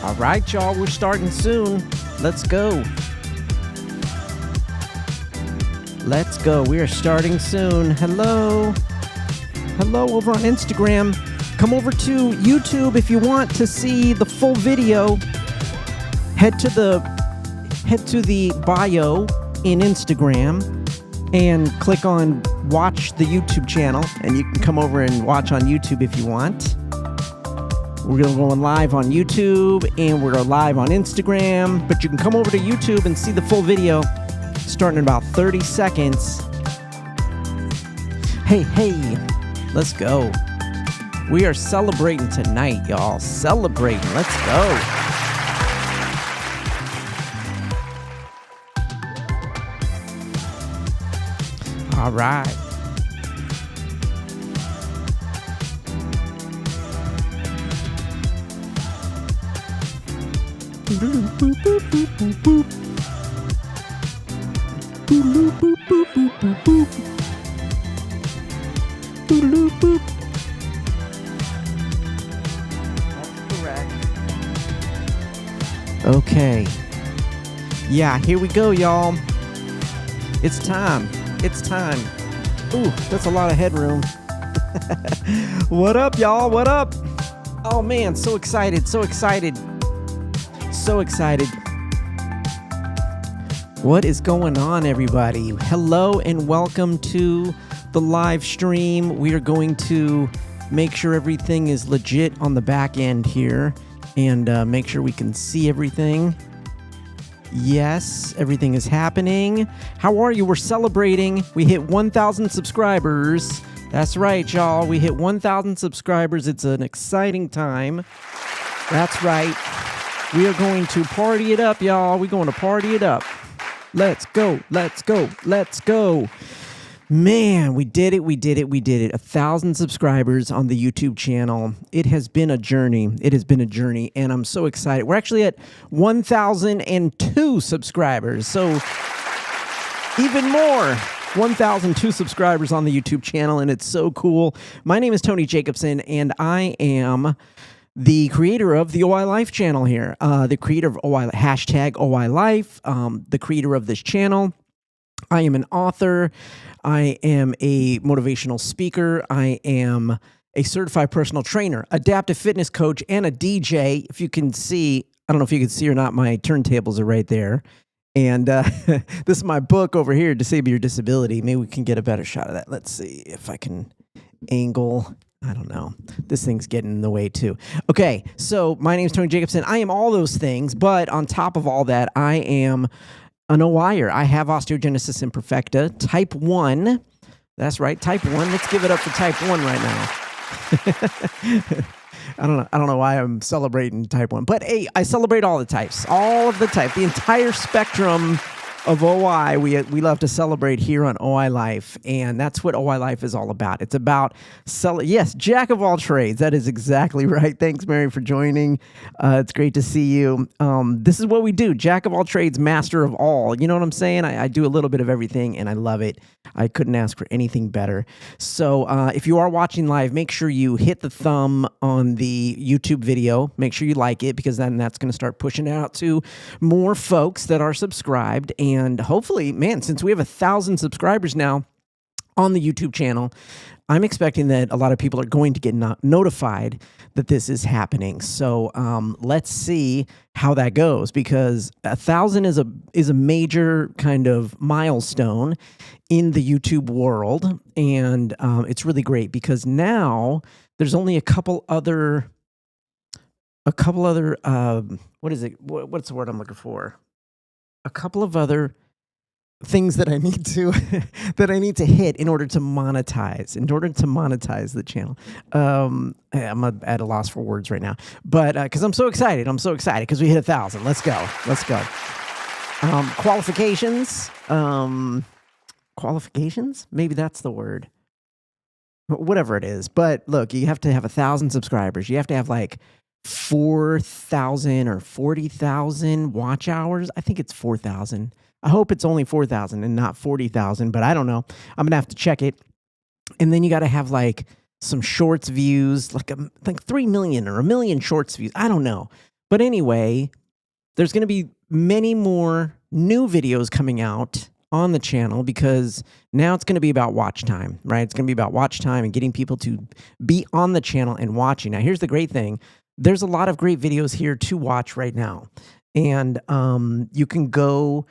All right, y'all, we're starting soon. Let's go. Let's go. We are starting soon. Hello. Hello over on Instagram. Come over to YouTube if you want to see the full video. Head to the bio in Instagram and click on watch the YouTube channel, and you can come over and watch on YouTube if you want. We're going live on YouTube, and we're live on Instagram, but you can come over to YouTube and see the full video starting in about 30 seconds. Hey, let's go. We are celebrating tonight, y'all. Celebrating. Let's go. All right. Okay. Yeah, here we go, y'all. It's time. It's time. Ooh, that's a lot of headroom. What up, y'all? What up? Oh, man, so excited. So excited. So excited. What is going on, everybody? Hello and welcome to the live stream. We are going to make sure everything is legit on the back end here and make sure we can see everything. Yes, everything is happening. How are you? We're celebrating. We hit 1,000 subscribers. That's right, y'all. We hit 1,000 subscribers. It's an exciting time. That's right. We are going to party it up, y'all. We're going to party it up. Let's go. Let's go. Let's go. Man, we did it. We did it. We did it. 1,000 subscribers on the YouTube channel. It has been a journey. It has been a journey, and I'm so excited. We're actually at 1,002 subscribers. So even more. 1,002 subscribers on the YouTube channel, and it's so cool. My name is Tony Jacobson, and I am the creator of the OI Life channel here, the creator of OI, hashtag OI Life, the creator of this channel. I am an author. I am a motivational speaker. I am a certified personal trainer, adaptive fitness coach, and a DJ. If you can see, I don't know if you can see or not, my turntables are right there. And this is my book over here, Disable Your Disability. Maybe we can get a better shot of that. Let's see if I can angle. I don't know. This thing's getting in the way too. Okay, so my name is Tony Jacobson. I am all those things, but on top of all that, I am an OIer. I have Osteogenesis Imperfecta, type 1. That's right, type 1. Let's give it up for type 1 right now. I don't know why I'm celebrating type 1, but hey, I celebrate all the types, all of the type, the entire spectrum of OI. We love to celebrate here on OI Life, and that's what OI Life is all about. It's about yes, jack of all trades. That is exactly right. Thanks, Mary, for joining. It's great to see you. This is what we do: jack of all trades, master of all. You know what I'm saying? I do a little bit of everything, and I love it. I couldn't ask for anything better. So if you are watching live, make sure you hit the thumb on the YouTube video. Make sure you like it, because then that's going to start pushing it out to more folks that are subscribed. And hopefully, man, since we have 1,000 subscribers now on the YouTube channel, I'm expecting that a lot of people are going to get notified that this is happening. So let's see how that goes, because 1,000 is a major kind of milestone in the YouTube world, and it's really great because now there's only a couple other what is it? What's the word I'm looking for? A couple of other things that I need to hit in order to monetize the channel. I'm at a loss for words right now, but because I'm so excited because we hit 1,000. Let's go. Qualifications, maybe that's the word, whatever it is. But look, you have to have 1,000 subscribers. You have to have like 4,000 or 40,000 watch hours. I think it's 4,000. I hope it's only 4,000 and not 40,000, but I don't know. I'm going to have to check it. And then you got to have like some shorts views, like 3 million or 1 million shorts views. I don't know. But anyway, there's going to be many more new videos coming out on the channel because now it's going to be about watch time, right? It's going to be about watch time and getting people to be on the channel and watching. Now, here's the great thing. There's a lot of great videos here to watch right now. And you can go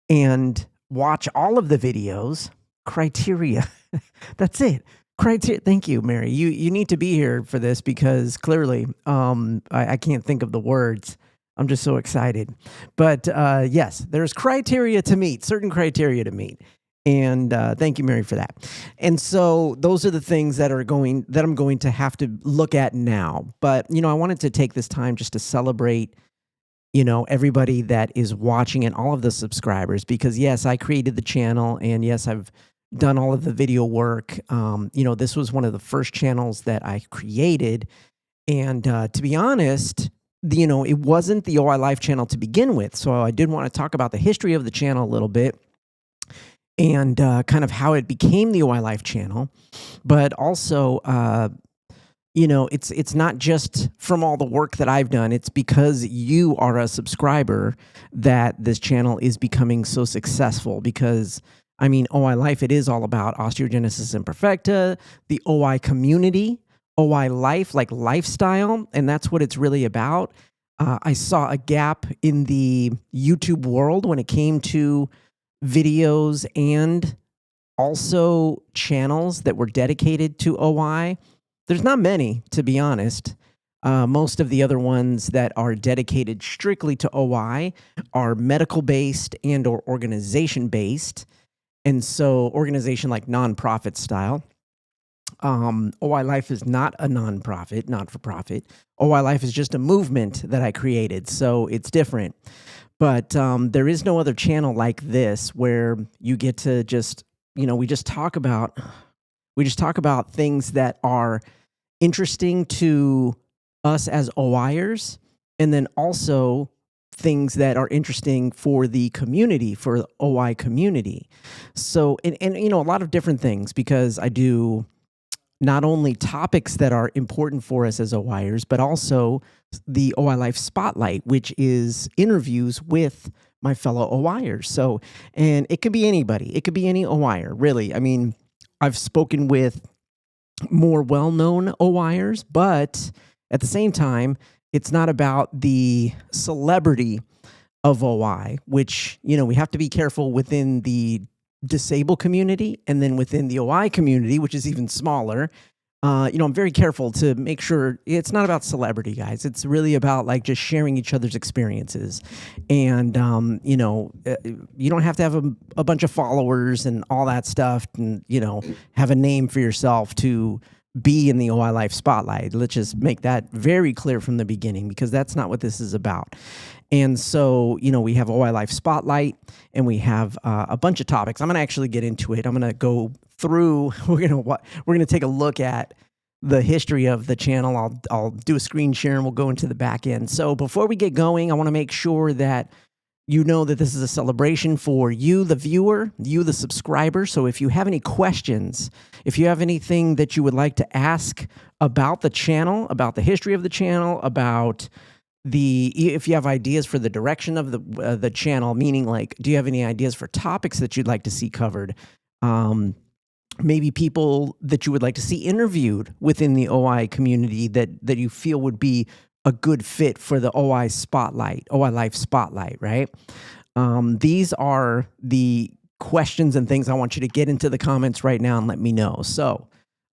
and watch all of the videos. Criteria. That's it. Criteria. Thank you, Mary. You need to be here for this because clearly I can't think of the words. I'm just so excited. But yes, there's criteria to meet, certain criteria to meet. And thank you, Mary, for that. And so those are the things that I'm going to have to look at now. But, I wanted to take this time just to celebrate, everybody that is watching and all of the subscribers, because yes, I created the channel and yes, I've done all of the video work. This was one of the first channels that I created. And to be honest, it wasn't the OI Life channel to begin with. So I did want to talk about the history of the channel a little bit and kind of how it became the OI Life channel. But also, it's not just from all the work that I've done. It's because you are a subscriber that this channel is becoming so successful because OI Life, it is all about osteogenesis imperfecta, the OI community, OI Life, like lifestyle, and that's what it's really about. I saw a gap in the YouTube world when it came to videos and also channels that were dedicated to OI. There's not many, to be honest. Most of the other ones that are dedicated strictly to OI are medical-based and or organization-based. And so organization like nonprofit style. OI Life is not a nonprofit, not-for-profit. OI Life is just a movement that I created, so it's different. But there is no other channel like this where you get to just, we just talk about things that are interesting to us as OIers, and then also things that are interesting for the community, for the OI community. So, and a lot of different things, because I do not only topics that are important for us as OIers, but also the OI Life Spotlight, which is interviews with my fellow OIers. So, and it could be anybody. It could be any OIer, really. I've spoken with more well-known OIers, but at the same time, it's not about the celebrity of OI, which, we have to be careful within the disabled community and then within the OI community, which is even smaller. I'm very careful to make sure it's not about celebrity, guys. It's really about like just sharing each other's experiences. And, you don't have to have a bunch of followers and all that stuff and, have a name for yourself to be in the OI Life Spotlight. Let's just make that very clear from the beginning, because that's not what this is about. And so, we have OI Life Spotlight, and we have a bunch of topics. I'm going to actually get into it. I'm going to go through. We're going to take a look at the history of the channel. I'll do a screen share, and we'll go into the back end. So before we get going, I want to make sure that you know that this is a celebration for you, the viewer, you, the subscriber. So if you have any questions, if you have anything that you would like to ask about the channel, about the history of the channel, about if you have ideas for the direction of the channel, meaning like, do you have any ideas for topics that you'd like to see covered? Maybe people that you would like to see interviewed within the OI community that you feel would be a good fit for the OI Spotlight, OI Life Spotlight, right? These are the questions and things I want you to get into the comments right now and let me know. So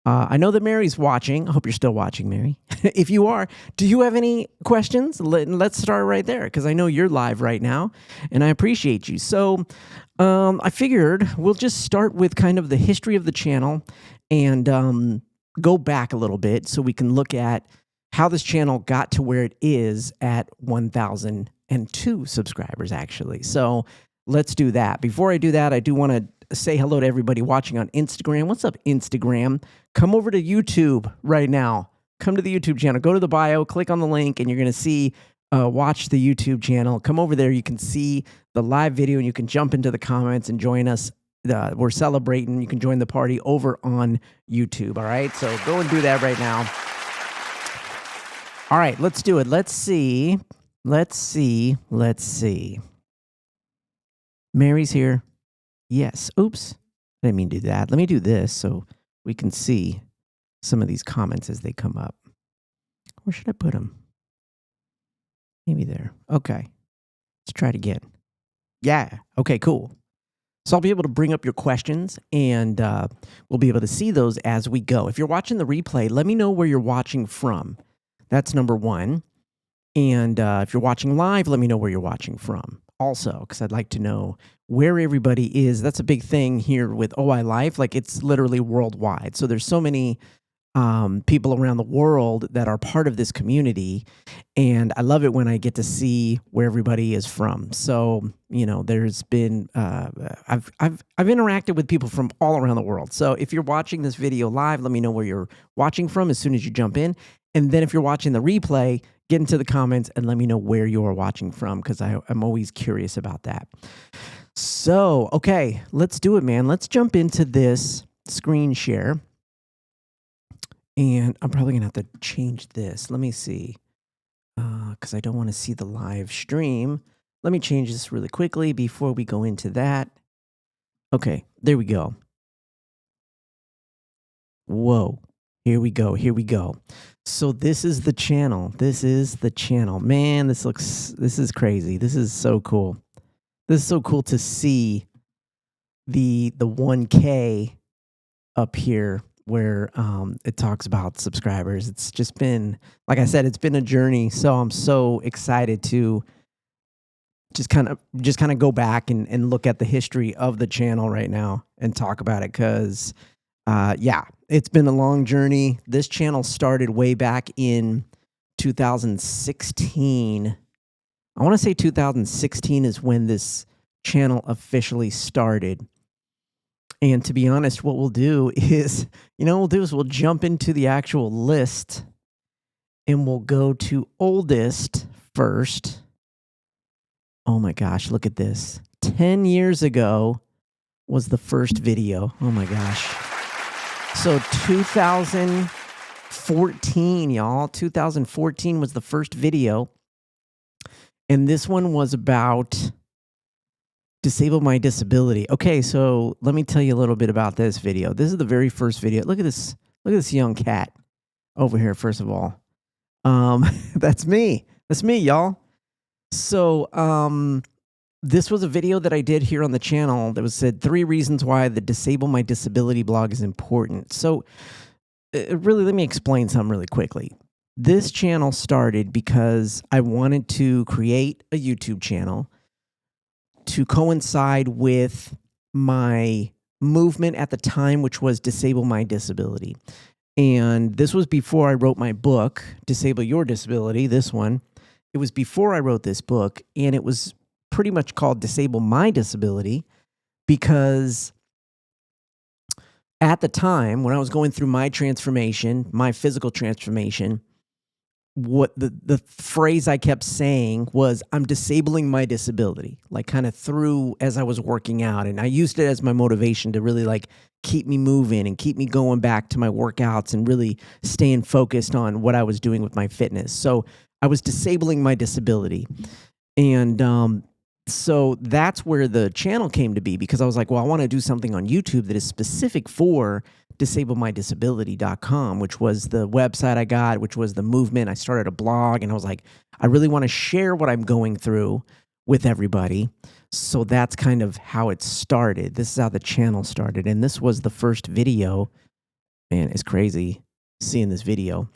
I know that Mary's watching. I hope you're still watching, Mary. If you are, do you have any questions? Let's start right there, because I know you're live right now, and I appreciate you. So I figured we'll just start with kind of the history of the channel and go back a little bit so we can look at how this channel got to where it is at 1,002 subscribers, actually. So let's do that. Before I do that, I do want to say hello to everybody watching on Instagram. What's up, Instagram? Come over to YouTube right now. Come to the YouTube channel. Go to the bio, click on the link, and you're going to see, watch the YouTube channel. Come over there. You can see the live video, and you can jump into the comments and join us. We're celebrating. You can join the party over on YouTube, all right? So go and do that right now. All right, let's do it. Let's see. Let's see. Let's see. Mary's here. Yes. Oops. I didn't mean to do that. Let me do this so we can see some of these comments as they come up. Where should I put them? Maybe there. Okay. Let's try it again. Yeah. Okay, cool. So I'll be able to bring up your questions and we'll be able to see those as we go. If you're watching the replay, let me know where you're watching from. That's number one. And if you're watching live, let me know where you're watching from also, because I'd like to know where everybody is. That's a big thing here with OI Life. Like, it's literally worldwide. So there's so many people around the world that are part of this community. And I love it when I get to see where everybody is from. So, you know, there's been, I've interacted with people from all around the world. So if you're watching this video live, let me know where you're watching from as soon as you jump in. And then if you're watching the replay, get into the comments and let me know where you're watching from, because I'm always curious about that. So, okay, let's do it, man. Let's jump into this screen share. And I'm probably going to have to change this. Let me see, because I don't want to see the live stream. Let me change this really quickly before we go into that. Okay, there we go. Whoa, here we go, here we go. So this is the channel. This is the channel. Man, this is crazy. This is so cool. This is so cool to see the 1K up here, where it talks about subscribers. It's just been, like I said, it's been a journey. So I'm so excited to just kind of go back and look at the history of the channel right now and talk about it, because yeah, it's been a long journey. This channel started way back in 2016. I want to say 2016 is when this channel officially started. And to be honest, what we'll do is, we'll jump into the actual list and we'll go to oldest first. Oh my gosh, look at this. 10 years ago was the first video. Oh my gosh. So 2014, y'all. 2014 was the first video. And this one was about disable my disability. Okay, so let me tell you a little bit about this video. This is the very first video. Look at this young cat over here, first of all. That's me. That's me, y'all. So this was a video that I did here on the channel that was said 3 reasons why the Disable My Disability blog is important. So really, let me explain something really quickly. This channel started because I wanted to create a YouTube channel to coincide with my movement at the time, which was Disable My Disability. And this was before I wrote my book, Disable Your Disability, this one. It was before I wrote this book, and it was pretty much called Disable My Disability because at the time when I was going through my transformation, my physical transformation, what the phrase I kept saying was, I'm disabling my disability, like kind of through as I was working out. And I used it as my motivation to really like keep me moving and keep me going back to my workouts and really staying focused on what I was doing with my fitness. So I was disabling my disability. And so that's where the channel came to be, because I was like, well, I want to do something on YouTube that is specific for disablemydisability.com, which was the website I got, which was the movement. I started a blog, and I was like, I really want to share what I'm going through with everybody. So that's kind of how it started. This is how the channel started. And this was the first video. Man, it's crazy seeing this video.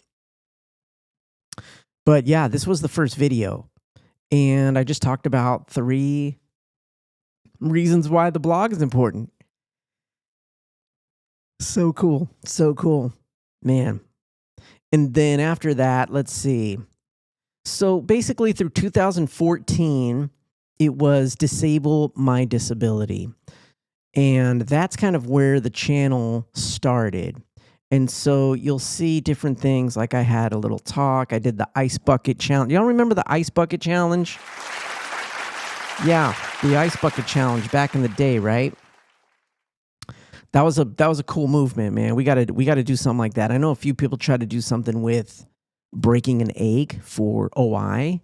But yeah, this was the first video. And I just talked about 3 reasons why the blog is important. So cool. So cool. Man. And then after that, let's see. So basically through 2014, it was Disable My Disability. And that's kind of where the channel started. And so you'll see different things, like I had a little talk. I did the ice bucket challenge. Y'all remember the ice bucket challenge? Yeah, the ice bucket challenge back in the day, right? That was a cool movement, man. We gotta do something like that. I know a few people try to do something with breaking an egg for OI,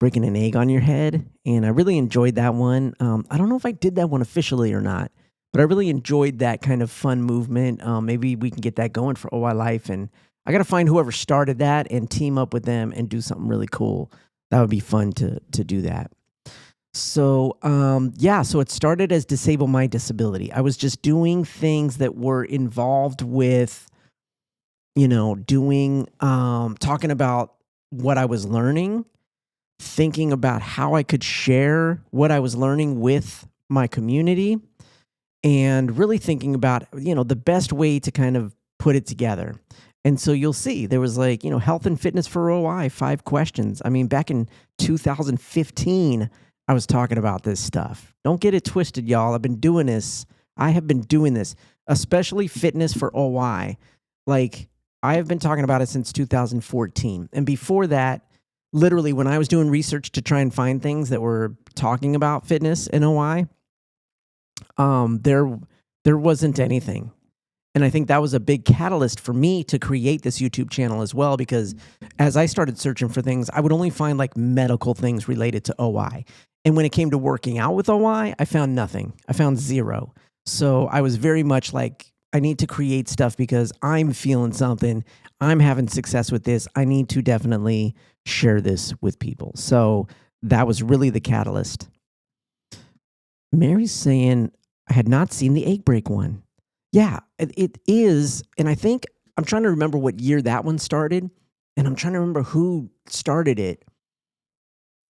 breaking an egg on your head, and I really enjoyed that one. I don't know if I did that one officially or not, but I really enjoyed that kind of fun movement. Maybe we can get that going for OI Life, and I got to find whoever started that and team up with them and do something really cool. That would be fun to do that. So, so it started as Disable My Disability. I was just doing things that were involved with, talking about what I was learning, thinking about how I could share what I was learning with my community, and really thinking about, the best way to kind of put it together. And so you'll see there was like, health and fitness for OI, 5 questions. I mean, back in 2015, I was talking about this stuff. Don't get it twisted, y'all. I've been doing this. I have been doing this, especially fitness for OI. Like, I have been talking about it since 2014. And before that, literally when I was doing research to try and find things that were talking about fitness and OI, there wasn't anything. And I think that was a big catalyst for me to create this YouTube channel as well, because as I started searching for things, I would only find like medical things related to OI. And when it came to working out with OI, I found nothing. I found zero. So I was very much like, I need to create stuff because I'm feeling something. I'm having success with this. I need to definitely share this with people. So that was really the catalyst. Mary's saying, I had not seen the egg break one. Yeah, it is. And I think I'm trying to remember what year that one started. And I'm trying to remember who started it.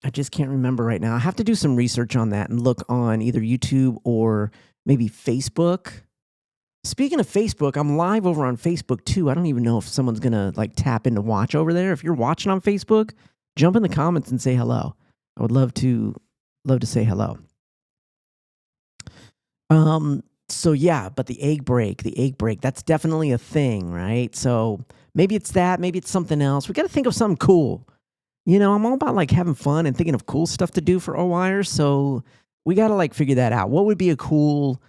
I just can't remember right now. I have to do some research on that and look on either YouTube or maybe Facebook. Speaking of Facebook, I'm live over on Facebook too. I don't even know if someone's going to like tap in to watch over there. If you're watching on Facebook, jump in the comments and say hello. I would love to say hello. So yeah, but the egg break, that's definitely a thing, right? So maybe it's that, maybe it's something else. We got to think of something cool. I'm all about like having fun and thinking of cool stuff to do for OIers. So we got to like figure that out. What would be a cool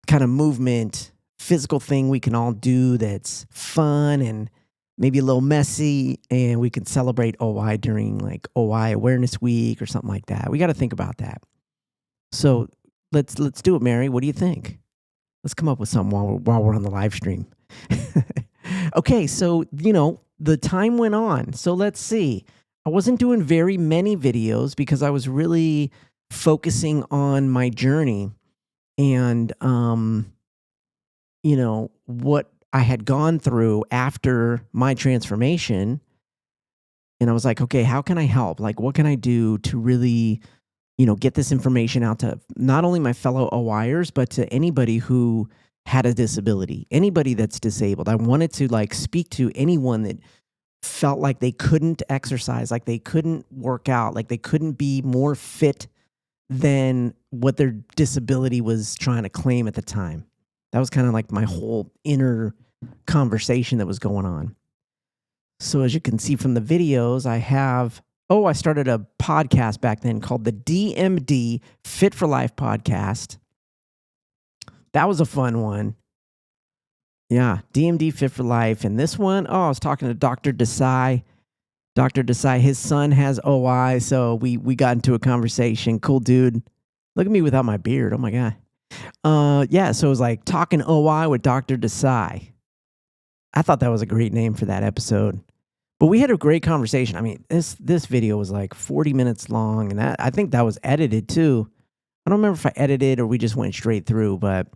kind of movement, physical thing we can all do that's fun and maybe a little messy, and we can celebrate OI during like OI Awareness Week or something like that. We got to think about that. So let's do it, Mary. What do you think? Let's come up with something while we're on the live stream. Okay, so the time went on. So let's see. I wasn't doing very many videos because I was really focusing on my journey and what I had gone through after my transformation. And I was like, okay, how can I help? Like, what can I do to really get this information out to not only my fellow OIers, but to anybody who had a disability, anybody that's disabled. I wanted to like speak to anyone that felt like they couldn't exercise, like they couldn't work out, like they couldn't be more fit than what their disability was trying to claim at the time. That was kind of like my whole inner conversation that was going on. So as you can see from the videos, I started a podcast back then called the DMD Fit for Life podcast. That was a fun one. Yeah, DMD Fit for Life. And this one, I was talking to Dr. Desai. Dr. Desai, his son has OI, so we got into a conversation. Cool dude. Look at me without my beard. Oh, my God. So it was like talking OI with Dr. Desai. I thought that was a great name for that episode. But we had a great conversation. I mean, this video was like 40 minutes long, and I think that was edited too. I don't remember if I edited or we just went straight through, but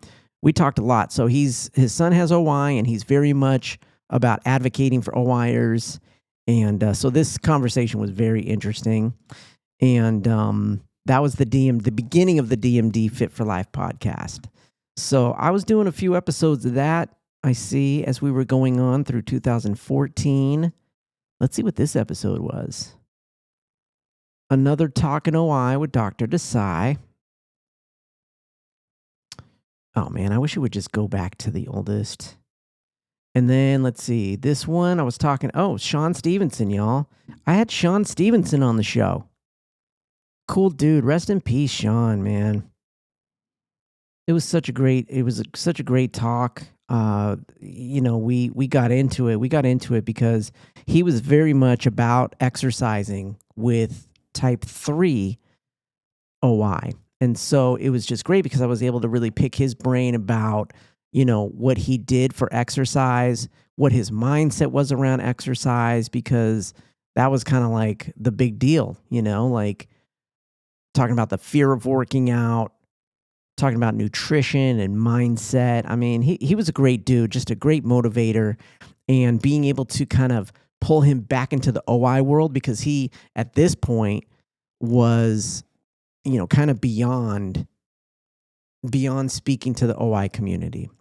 we talked a lot. So his son has OI, and he's very much about advocating for OIers. And so this conversation was very interesting. And that was the beginning of the DMD Fit for Life podcast. So I was doing a few episodes of that, I see, as we were going on through 2014. Let's see what this episode was. Another Talking OI with Dr. Desai. Oh, man, I wish it would just go back to the oldest. And then, let's see, this one I was talking, Sean Stevenson, y'all. I had Sean Stevenson on the show. Cool dude. Rest in peace, Sean, man. It was such a great talk. We got into it. We got into it because he was very much about exercising with type 3 OI. And so it was just great because I was able to really pick his brain about, what he did for exercise, what his mindset was around exercise, because that was kind of like the big deal, like talking about the fear of working out, talking about nutrition and mindset. I mean, he was a great dude, just a great motivator, and being able to kind of pull him back into the OI world because he, at this point, was, kind of beyond speaking to the OI community,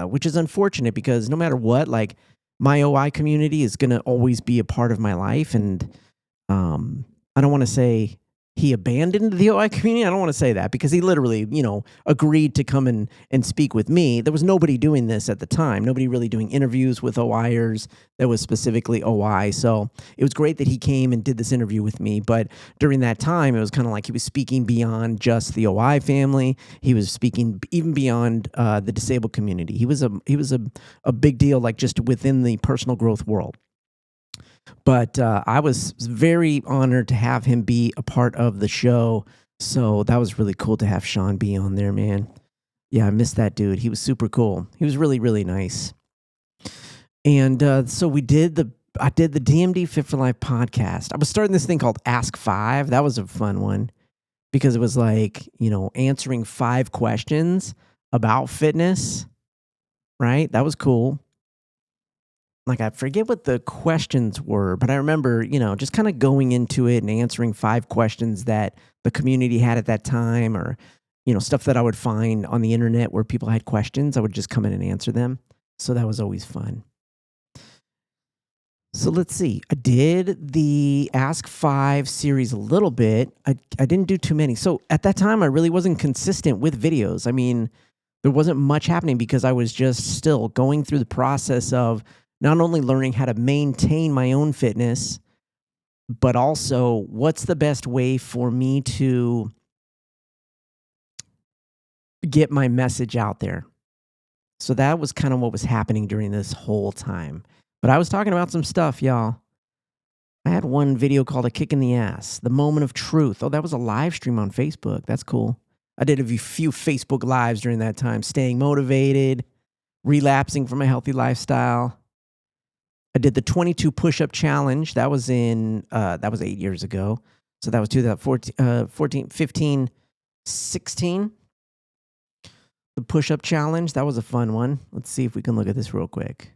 which is unfortunate because no matter what, like my OI community is going to always be a part of my life. And I don't want to say he abandoned the OI community. I don't want to say that because he literally, agreed to come and speak with me. There was nobody doing this at the time. Nobody really doing interviews with OIers that was specifically OI. So it was great that he came and did this interview with me. But during that time, it was kind of like he was speaking beyond just the OI family. He was speaking even beyond the disabled community. He was a big deal, like just within the personal growth world. But I was very honored to have him be a part of the show. So that was really cool to have Sean be on there, man. Yeah, I missed that dude. He was super cool. He was really, really nice. And so I did the DMD Fit for Life podcast. I was starting this thing called Ask 5. That was a fun one because it was like, answering 5 questions about fitness, right? That was cool. Like, I forget what the questions were, but I remember, just kind of going into it and answering 5 questions that the community had at that time, or, stuff that I would find on the internet where people had questions. I would just come in and answer them. So that was always fun. So let's see. I did the Ask 5 series a little bit. I didn't do too many. So at that time, I really wasn't consistent with videos. I mean, there wasn't much happening because I was just still going through the process of not only learning how to maintain my own fitness, but also what's the best way for me to get my message out there. So that was kind of what was happening during this whole time. But I was talking about some stuff, y'all. I had one video called A Kick in the Ass, the moment of truth. Oh, that was a live stream on Facebook. That's cool. I did a few Facebook lives during that time, staying motivated, relapsing from a healthy lifestyle. I did the 22 push-up challenge. That was 8 years ago. So that was 2014, 15, 16. The push-up challenge. That was a fun one. Let's see if we can look at this real quick.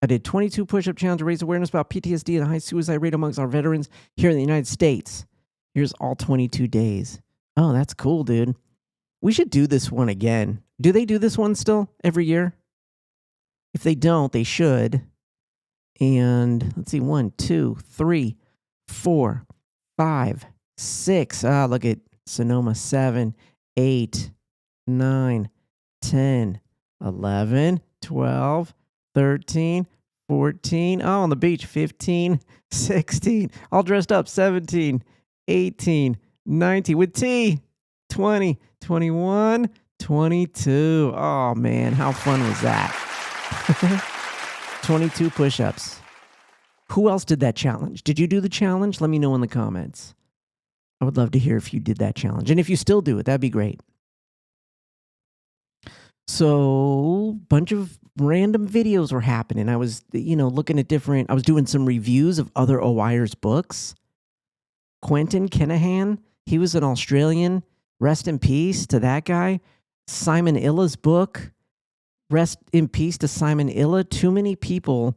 I did 22 push-up challenge to raise awareness about PTSD and a high suicide rate amongst our veterans here in the United States. Here's all 22 days. Oh, that's cool, dude. We should do this one again. Do they do this one still every year? If they don't, they should. And let's see, 1, 2, 3, 4, 5, 6. Look at Sonoma, 7, 8, 9, 10, 11, 12, 13, 14. Oh, on the beach, 15, 16. All dressed up, 17, 18, 19. With tea, 20, 21, 22. Oh, man, how fun was that? 22 push-ups. Who else did that challenge? Did you do the challenge? Let me know in the comments. I would love to hear if you did that challenge. And if you still do it, that'd be great. So, bunch of random videos were happening. I was, looking at I was doing some reviews of other OIers books. Quentin Kinahan, he was an Australian. Rest in peace to that guy. Simon Illa's book. Rest in peace to Simon Illa. Too many people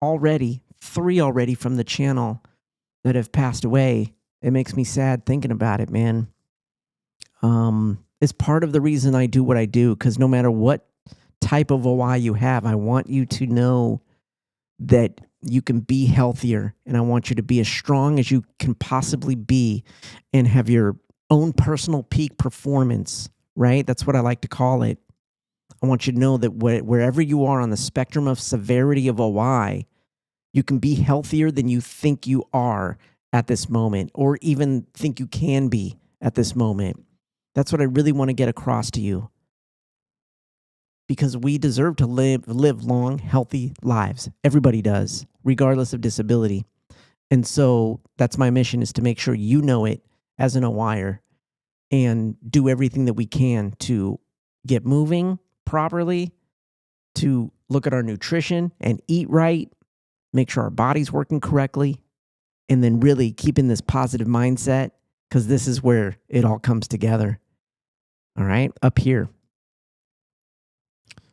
already, 3 already from the channel that have passed away. It makes me sad thinking about it, man. It's part of the reason I do what I do, because no matter what type of OI you have, I want you to know that you can be healthier, and I want you to be as strong as you can possibly be and have your own personal peak performance, right? That's what I like to call it. I want you to know that wherever you are on the spectrum of severity of OI, you can be healthier than you think you are at this moment, or even think you can be at this moment. That's what I really want to get across to you. Because we deserve to live long, healthy lives. Everybody does, regardless of disability. And so that's my mission, is to make sure you know it as an OIer and do everything that we can to get moving properly, to look at our nutrition and eat right, make sure our body's working correctly, and then really keeping this positive mindset, because this is where it all comes together. All right, up here.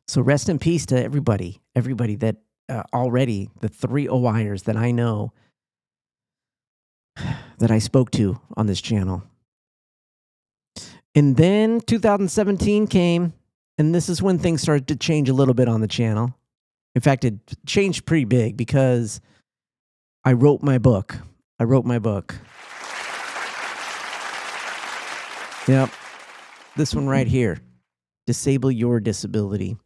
So rest in peace to everybody that already, the 3 OIers that I know that I spoke to on this channel. And then 2017 came, and this is when things started to change a little bit on the channel. In fact, it changed pretty big because I wrote my book. Yep. This one right here, Disable Your Disability.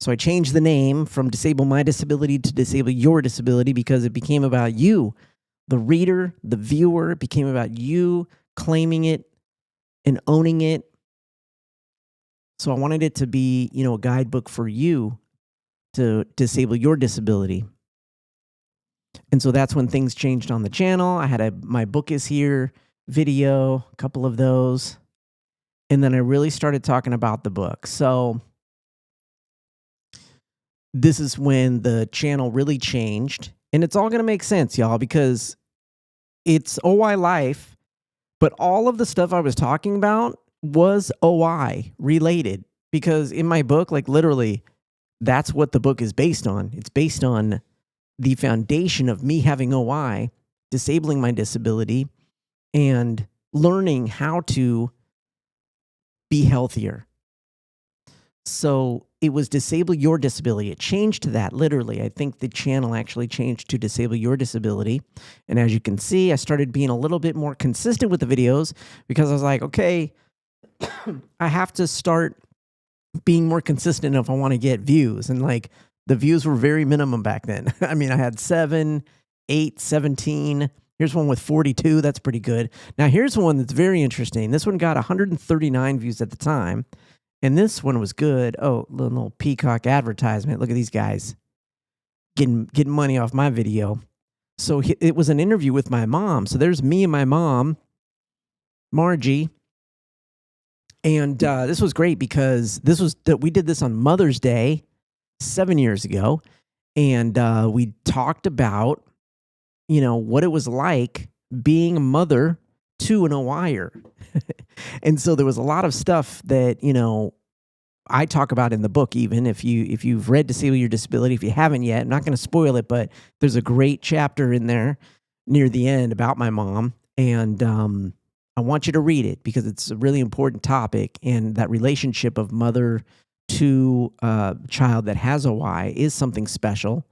So I changed the name from Disable My Disability to Disable Your Disability because it became about you, the reader, the viewer. It became about you claiming it and owning it. So I wanted it to be, a guidebook for you to disable your disability. And so that's when things changed on the channel. I had My Book Is Here video, a couple of those. And then I really started talking about the book. So this is when the channel really changed. And it's all going to make sense, y'all, because it's OI life, but all of the stuff I was talking about was OI related, because in my book, like literally, that's what the book is based on. It's based on the foundation of me having OI, disabling my disability, and learning how to be healthier. So it was Disable Your Disability. It changed to that, literally. I think the channel actually changed to Disable Your Disability. And as you can see, I started being a little bit more consistent with the videos because I was like, okay, I have to start being more consistent if I want to get views. And like the views were very minimum back then. I mean, I had 7, 8, 17. Here's one with 42. That's pretty good. Now here's one that's very interesting. This one got 139 views at the time. And this one was good. Oh, little Peacock advertisement. Look at these guys getting money off my video. So it was an interview with my mom. So there's me and my mom, Margie. And this was great because we did this on Mother's Day 7 years ago. And we talked about, what it was like being a mother to an OIer. And so there was a lot of stuff that, I talk about in the book, even if you've read Disable Your Disability. If you haven't yet, I'm not going to spoil it, but there's a great chapter in there near the end about my mom. And I want you to read it because it's a really important topic. And that relationship of mother to child that has OI is something special.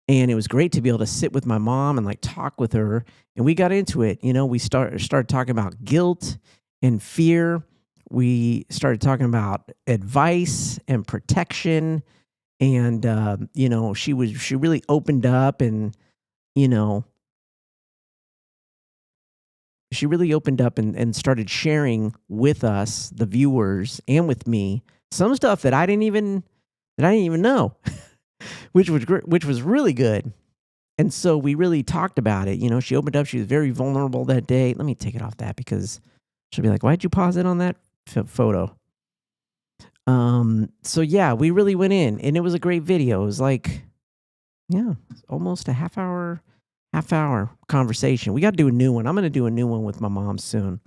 And it was great to be able to sit with my mom and like talk with her. And we got into it. We started talking about guilt and fear. We started talking about advice and protection. And, she really opened up and, she really opened up and started sharing with us, the viewers, and with me, some stuff that I didn't even know. which was really good. And so we really talked about it. She opened up. She was very vulnerable that day. Let me take it off that because she'll be like, why'd you pause it on that photo? So yeah, we really went in and it was a great video. It was like, almost a half hour conversation. We got to do a new one. I'm going to do a new one with my mom soon.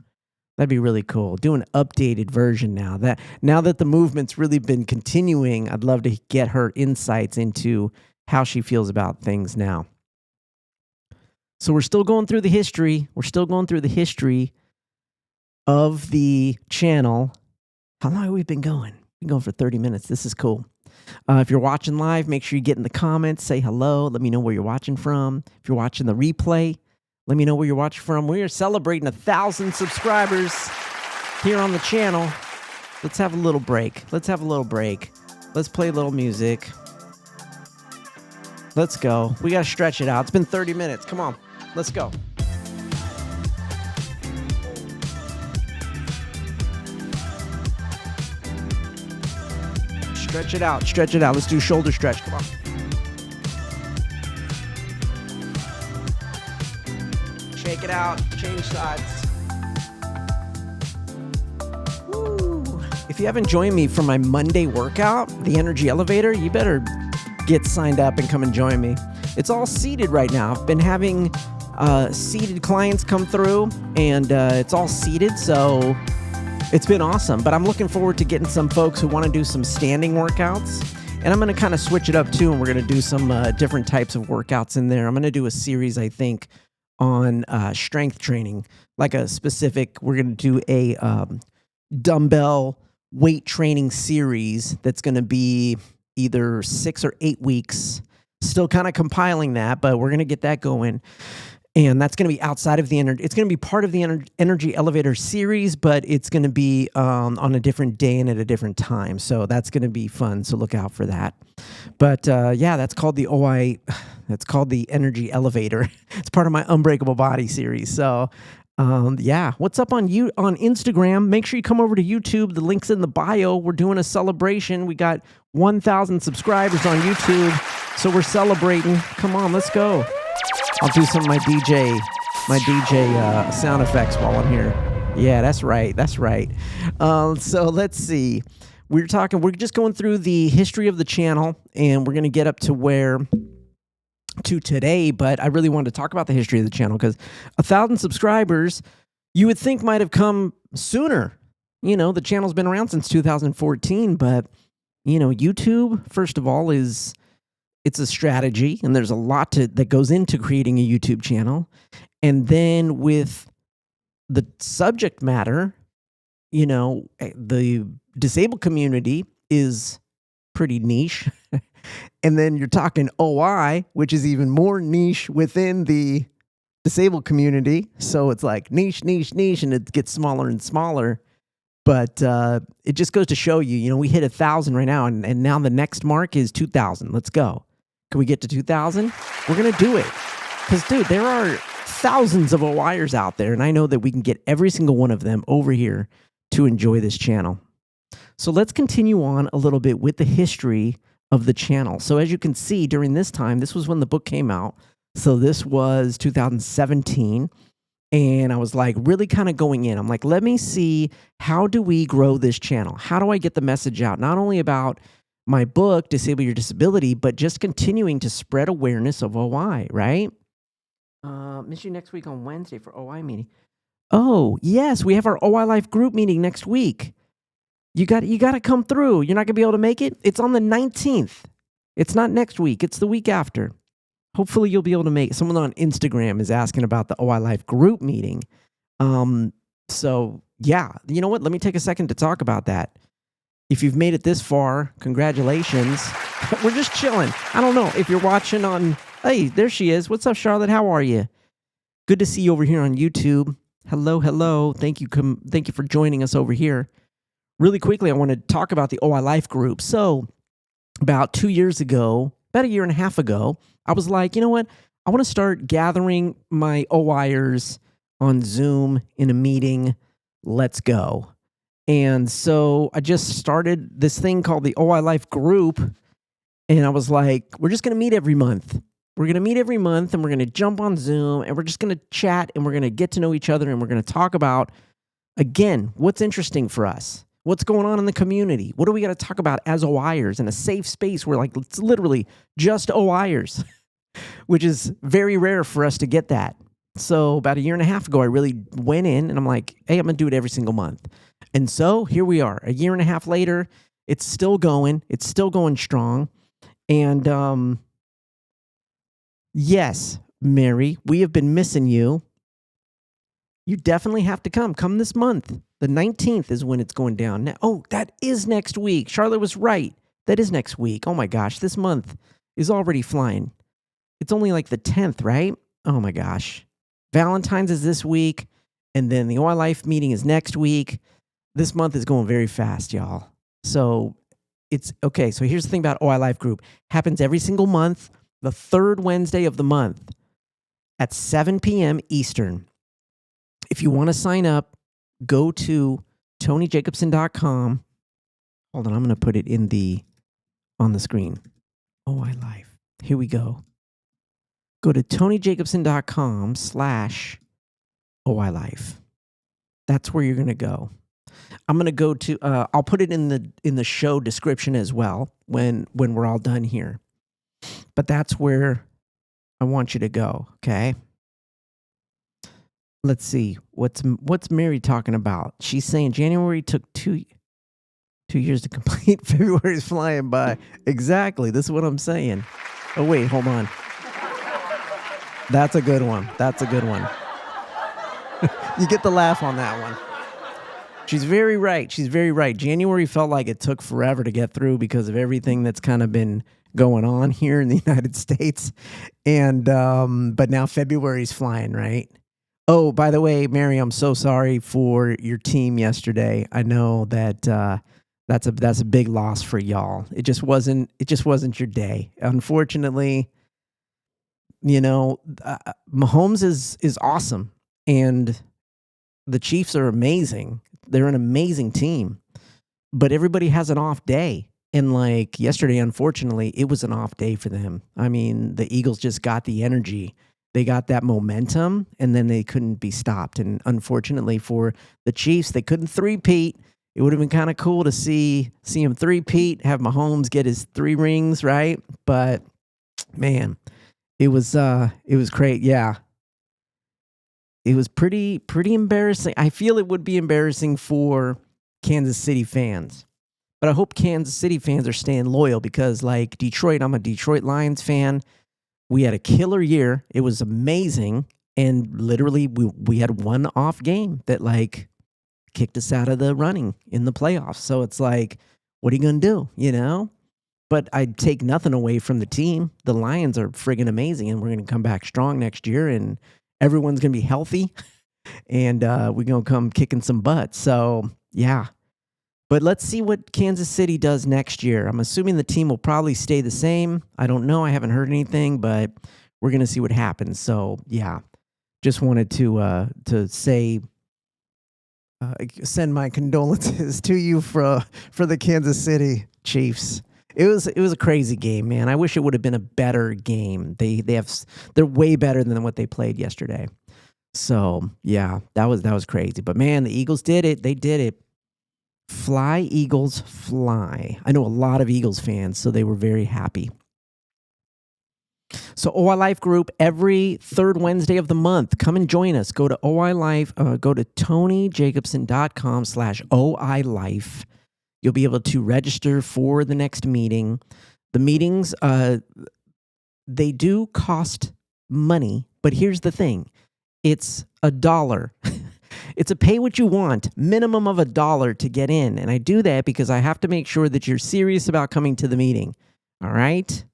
That'd be really cool. Do an updated version now that the movement's really been continuing. I'd love to get her insights into how she feels about things now. So we're still going through the history. Of the channel. How long have we been going? We've been going for 30 minutes. This is cool. If you're watching live, make sure you get in the comments, say hello. Let me know where you're watching from. If you're watching the replay, let me know where you're watching from. We are celebrating 1,000 subscribers here on the channel. Let's have a little break. Let's play a little music. Let's go. We got to stretch it out. It's been 30 minutes. Come on. Let's go. Stretch it out. Let's do shoulder stretch. Come on. Shake it out. Change sides. Woo. If you haven't joined me for my Monday workout, the Energy Elevator, you better get signed up and come and join me. It's all seated right now. I've been having seated clients come through, and it's all seated, so it's been awesome. But I'm looking forward to getting some folks who want to do some standing workouts. And I'm going to kind of switch it up too, and we're going to do some different types of workouts in there. I'm going to do a series, I think, on strength training, like a specific, we're going to do a dumbbell weight training series that's going to be either 6 or 8 weeks. Still kind of compiling that, but we're going to get that going. And that's going to be outside of the energy. It's going to be part of the Energy Elevator series, but it's going to be on a different day and at a different time. So that's going to be fun. So look out for that. But yeah, that's called the OI. That's called the Energy Elevator. It's part of my Unbreakable Body series. So yeah, what's up on Instagram? Make sure you come over to YouTube. The link's in the bio. We're doing a celebration. We got 1,000 subscribers on YouTube, so we're celebrating. Come on, let's go. I'll do some of my DJ sound effects while I'm here. Yeah, that's right. That's right. So let's see. We're just going through the history of the channel, and we're going to get up to today, but I really wanted to talk about the history of the channel because 1,000 subscribers, you would think might have come sooner. You know, the channel's been around since 2014, but, you know, YouTube, first of all, it's a strategy, and there's a lot that goes into creating a YouTube channel. And then with the subject matter, you know, the disabled community is pretty niche. And then you're talking OI, which is even more niche within the disabled community. So it's like niche, niche, niche, and it gets smaller and smaller. But it just goes to show you, you know, we hit 1,000 right now, and now the next mark is 2,000. Let's go. Can we get to 2,000? We're going to do it. Because, dude, there are thousands of OIers out there, and I know that we can get every single one of them over here to enjoy this channel. So let's continue on a little bit with the history of the channel. So as you can see, during this time, this was when the book came out. So this was 2017. And I was like really kind of going in. I'm like, let me see, how do we grow this channel? How do I get the message out? Not only about my book, Disable Your Disability, but just continuing to spread awareness of OI, right? Miss you next week on Wednesday for OI meeting. Oh, yes, we have our OI Life group meeting next week. You got to come through. You're not going to be able to make it? It's on the 19th. It's not next week. It's the week after. Hopefully you'll be able to make it. Someone on Instagram is asking about the OI Life group meeting. So, yeah, you know what? Let me take a second to talk about that. If you've made it this far, congratulations. We're just chilling. I don't know if you're watching on... Hey, there she is. What's up, Charlotte? How are you? Good to see you over here on YouTube. Hello, hello. Thank you for joining us over here. Really quickly, I want to talk about the OI Life group. So about 2 years ago, about a year and a half ago, I was like, you know what? I want to start gathering my OIers on Zoom in a meeting. Let's go. And so I just started this thing called the OI Life group. And I was like, we're just going to meet every month. We're going to meet every month, and we're going to jump on Zoom, and we're just going to chat, and we're going to get to know each other, and we're going to talk about, again, what's interesting for us. What's going on in the community? What do we got to talk about as OIers in a safe space where, like, it's literally just OIers, which is very rare for us to get that. So about a year and a half ago, I really went in, and I'm like, hey, I'm going to do it every single month. And so here we are, a year and a half later. It's still going. It's still going strong. And yes, Mary, we have been missing you. You definitely have to come. Come this month. The 19th is when it's going down. Now, oh, that is next week. Charlotte was right. That is next week. Oh my gosh, this month is already flying. It's only like the 10th, right? Oh my gosh. Valentine's is this week, and then the OI Life meeting is next week. This month is going very fast, y'all. So it's okay. So here's the thing about OI Life group. Happens every single month, the third Wednesday of the month at 7 p.m. Eastern. If you want to sign up, go to TonyJacobson.com. Hold on, I'm going to put it on the screen. OI Life. Here we go. Go to TonyJacobson.com/ OI Life. That's where you're going to go. I'm going to go to I'll put it in the show description as well when we're all done here. But that's where I want you to go, okay? Let's see. What's Mary talking about? She's saying January took 2 years to complete. February's flying by. Exactly. This is what I'm saying. Oh wait, hold on. That's a good one. That's a good one. You get the laugh on that one. She's very right. She's very right. January felt like it took forever to get through because of everything that's kind of been going on here in the United States. And but now February's flying, right? Oh, by the way, Mary, I'm so sorry for your team yesterday. I know that that's a big loss for y'all. It just wasn't your day. Unfortunately, Mahomes is awesome, and the Chiefs are amazing. They're an amazing team, but everybody has an off day. And like yesterday, unfortunately, it was an off day for them. I mean, the Eagles just got the energy. They got that momentum, and then they couldn't be stopped. And unfortunately for the Chiefs, they couldn't three-peat. It would have been kind of cool to see him three-peat, have Mahomes get his 3 rings, right? But man, it was great. Yeah. It was pretty embarrassing. I feel it would be embarrassing for Kansas City fans. But I hope Kansas City fans are staying loyal because, like Detroit, I'm a Detroit Lions fan. We had a killer year. It was amazing. And literally, we had one off game that, like, kicked us out of the running in the playoffs. So it's like, what are you going to do, But I'd take nothing away from the team. The Lions are friggin' amazing, and we're going to come back strong next year, and everyone's going to be healthy, and we're going to come kicking some butt. So, yeah. But let's see what Kansas City does next year. I'm assuming the team will probably stay the same. I don't know. I haven't heard anything, but we're going to see what happens. So, yeah. Just wanted to say, send my condolences to you for the Kansas City Chiefs. It was a crazy game, man. I wish it would have been a better game. They're way better than what they played yesterday. So yeah, that was crazy. But man, the Eagles did it. They did it. Fly, Eagles, fly. I know a lot of Eagles fans, so they were very happy. So OI Life group every third Wednesday of the month. Come and join us. Go to OI Life. Go to TonyJacobson.com/OI Life. You'll be able to register for the next meeting. The meetings, they do cost money, but here's the thing. It's $1. It's a pay what you want, minimum of $1 to get in. And I do that because I have to make sure that you're serious about coming to the meeting. All right?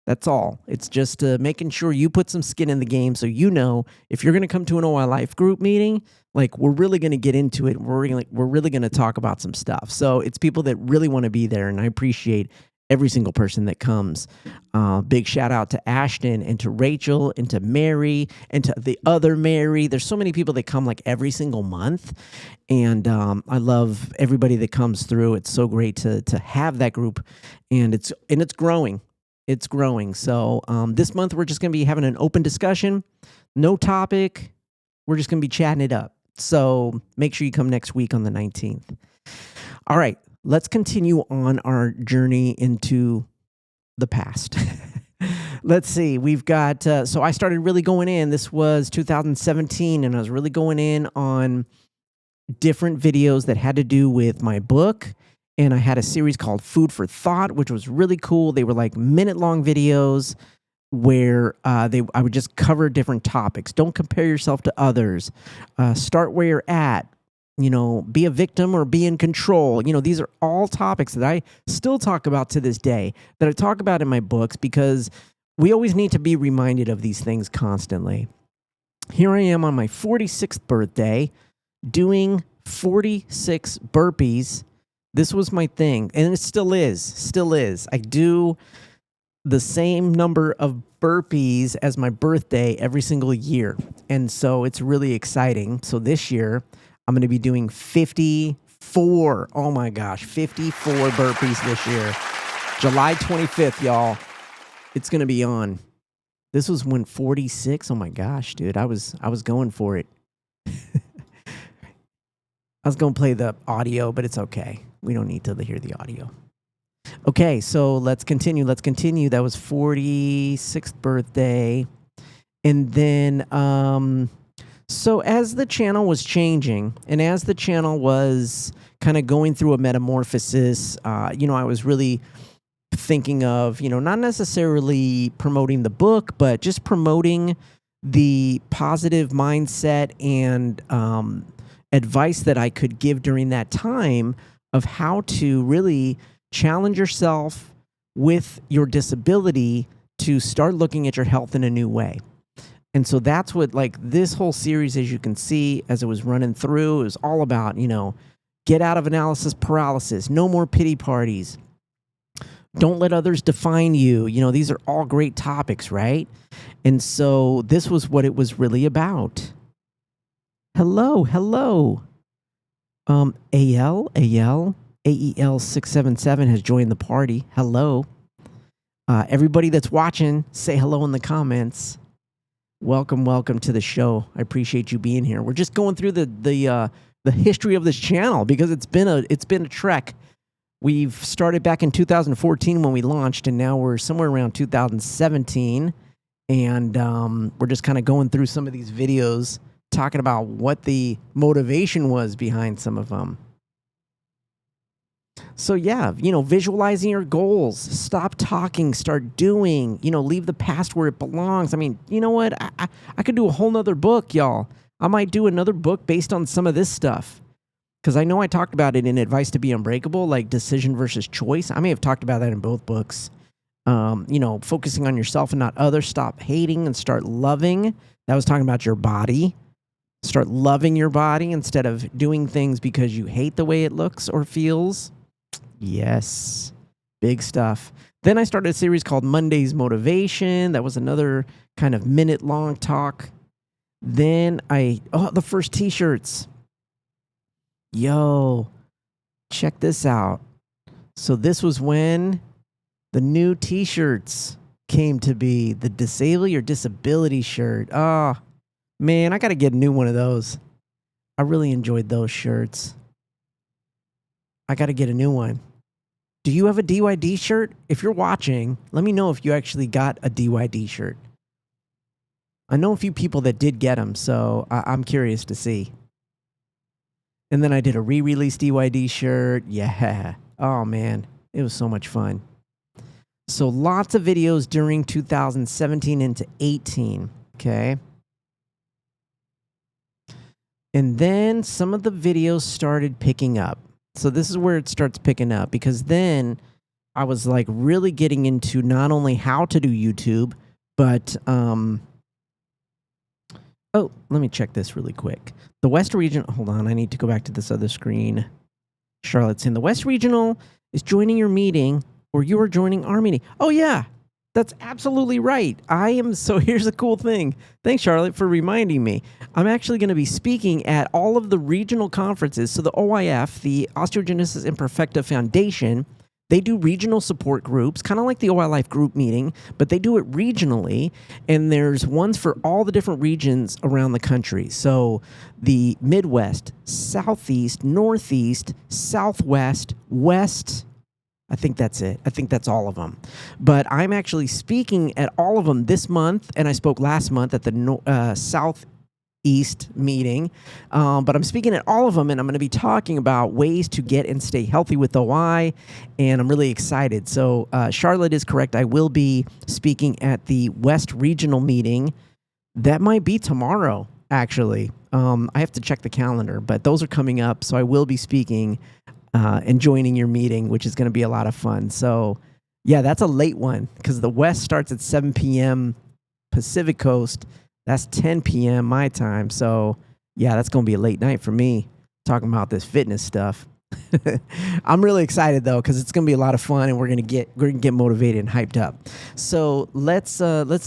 That's all. It's just making sure you put some skin in the game so if you're going to come to an OI Life group meeting, like we're really going to get into it. We're really going to talk about some stuff. So it's people that really want to be there, and I appreciate every single person that comes. Big shout out to Ashton and to Rachel and to Mary and to the other Mary. There's so many people that come like every single month, and I love everybody that comes through. It's so great to have that group, and it's growing. It's growing. So this month we're just going to be having an open discussion, no topic. We're just going to be chatting it up. So make sure you come next week on the 19th. All right. Let's continue on our journey into the past. Let's see. We've got, so I started really going in. This was 2017, and I was really going in on different videos that had to do with my book. And I had a series called Food for Thought, which was really cool. They were like minute-long videos where I would just cover different topics. Don't compare yourself to others. Start where you're at. Be a victim or be in control. These are all topics that I still talk about to this day, that I talk about in my books, because we always need to be reminded of these things constantly. Here I am on my 46th birthday doing 46 burpees. This was my thing, and it still is. I do the same number of burpees as my birthday every single year, and so it's really exciting. So this year, I'm going to be doing 54. Oh my gosh, 54 burpees this year. July 25th, y'all. It's going to be on. This was when 46. Oh my gosh, dude. I was going for it. I was going to play the audio, but it's okay. We don't need to hear the audio. Okay, so let's continue. That was 46th birthday. And then, so as the channel was changing and as the channel was kind of going through a metamorphosis, I was really thinking of, not necessarily promoting the book, but just promoting the positive mindset and advice that I could give during that time of how to really challenge yourself with your disability to start looking at your health in a new way. And so that's what, like, this whole series, as you can see, as it was running through, it was all about, get out of analysis paralysis, no more pity parties, don't let others define you. These are all great topics, right? And so this was what it was really about. Hello. AEL677 has joined the party. Hello. Everybody that's watching, say hello in the comments. Welcome to the show. I appreciate you being here. We're just going through the history of this channel because it's been a trek. We've started back in 2014 when we launched, and now we're somewhere around 2017, and we're just kind of going through some of these videos, talking about what the motivation was behind some of them. So yeah, visualizing your goals, stop talking, start doing, leave the past where it belongs. I mean, you know what? I could do a whole nother book, y'all. I might do another book based on some of this stuff. Because I know I talked about it in Advice to Be Unbreakable, like decision versus choice. I may have talked about that in both books. Focusing on yourself and not others. Stop hating and start loving. That was talking about your body. Start loving your body instead of doing things because you hate the way it looks or feels. Yes, big stuff. Then I started a series called Monday's Motivation. That was another kind of minute-long talk. Then the first t-shirts. Yo, check this out. So this was when the new t-shirts came to be, the Disable Your Disability shirt. Oh, man, I got to get a new one of those. I really enjoyed those shirts. I got to get a new one. Do you have a DYD shirt? If you're watching, let me know if you actually got a DYD shirt. I know a few people that did get them, so I'm curious to see. And then I did a re-release DYD shirt. Yeah. Oh, man. It was so much fun. So lots of videos during 2017 into 18. Okay. And then some of the videos started picking up. So this is where it starts picking up, because then I was like really getting into not only how to do YouTube, but oh, let me check this really quick. The West Regional, hold on, I need to go back to this other screen. Charlotte's in. The West Regional is joining your meeting, or you are joining our meeting. Oh yeah, that's absolutely right. So here's a cool thing. Thanks, Charlotte, for reminding me. I'm actually going to be speaking at all of the regional conferences. So the OIF, the Osteogenesis Imperfecta Foundation, they do regional support groups, kind of like the OI Life group meeting, but they do it regionally. And there's ones for all the different regions around the country. So the Midwest, Southeast, Northeast, Southwest, West, I think that's it. I think that's all of them. But I'm actually speaking at all of them this month, and I spoke last month at the Southeast meeting. But I'm speaking at all of them, and I'm going to be talking about ways to get and stay healthy with OI, and I'm really excited. So Charlotte is correct. I will be speaking at the West Regional meeting. That might be tomorrow, actually. I have to check the calendar, but those are coming up, so I will be speaking and joining your meeting, which is going to be a lot of fun. So, yeah, that's a late one because the West starts at 7 p.m. Pacific Coast. That's 10 p.m. my time. So, yeah, that's going to be a late night for me talking about this fitness stuff. I'm really excited though because it's going to be a lot of fun and we're going to get motivated and hyped up. So let's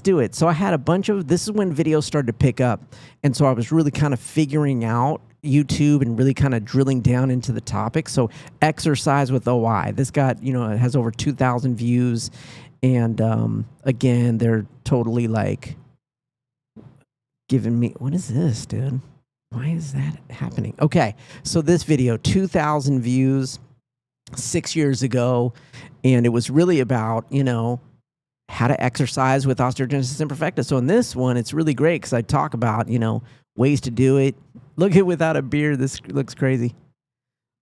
do it. So I had a bunch of, this is when videos started to pick up, and so I was really kind of figuring out YouTube and really kind of drilling down into the topic. So exercise with OI. This got, it has over 2,000 views. And again, they're totally like giving me, what is this, dude? Why is that happening? Okay, so this video, 2,000 views 6 years ago, and it was really about, how to exercise with osteogenesis imperfecta. So in this one, it's really great because I talk about, ways to do it. Look at without a beard, this looks crazy.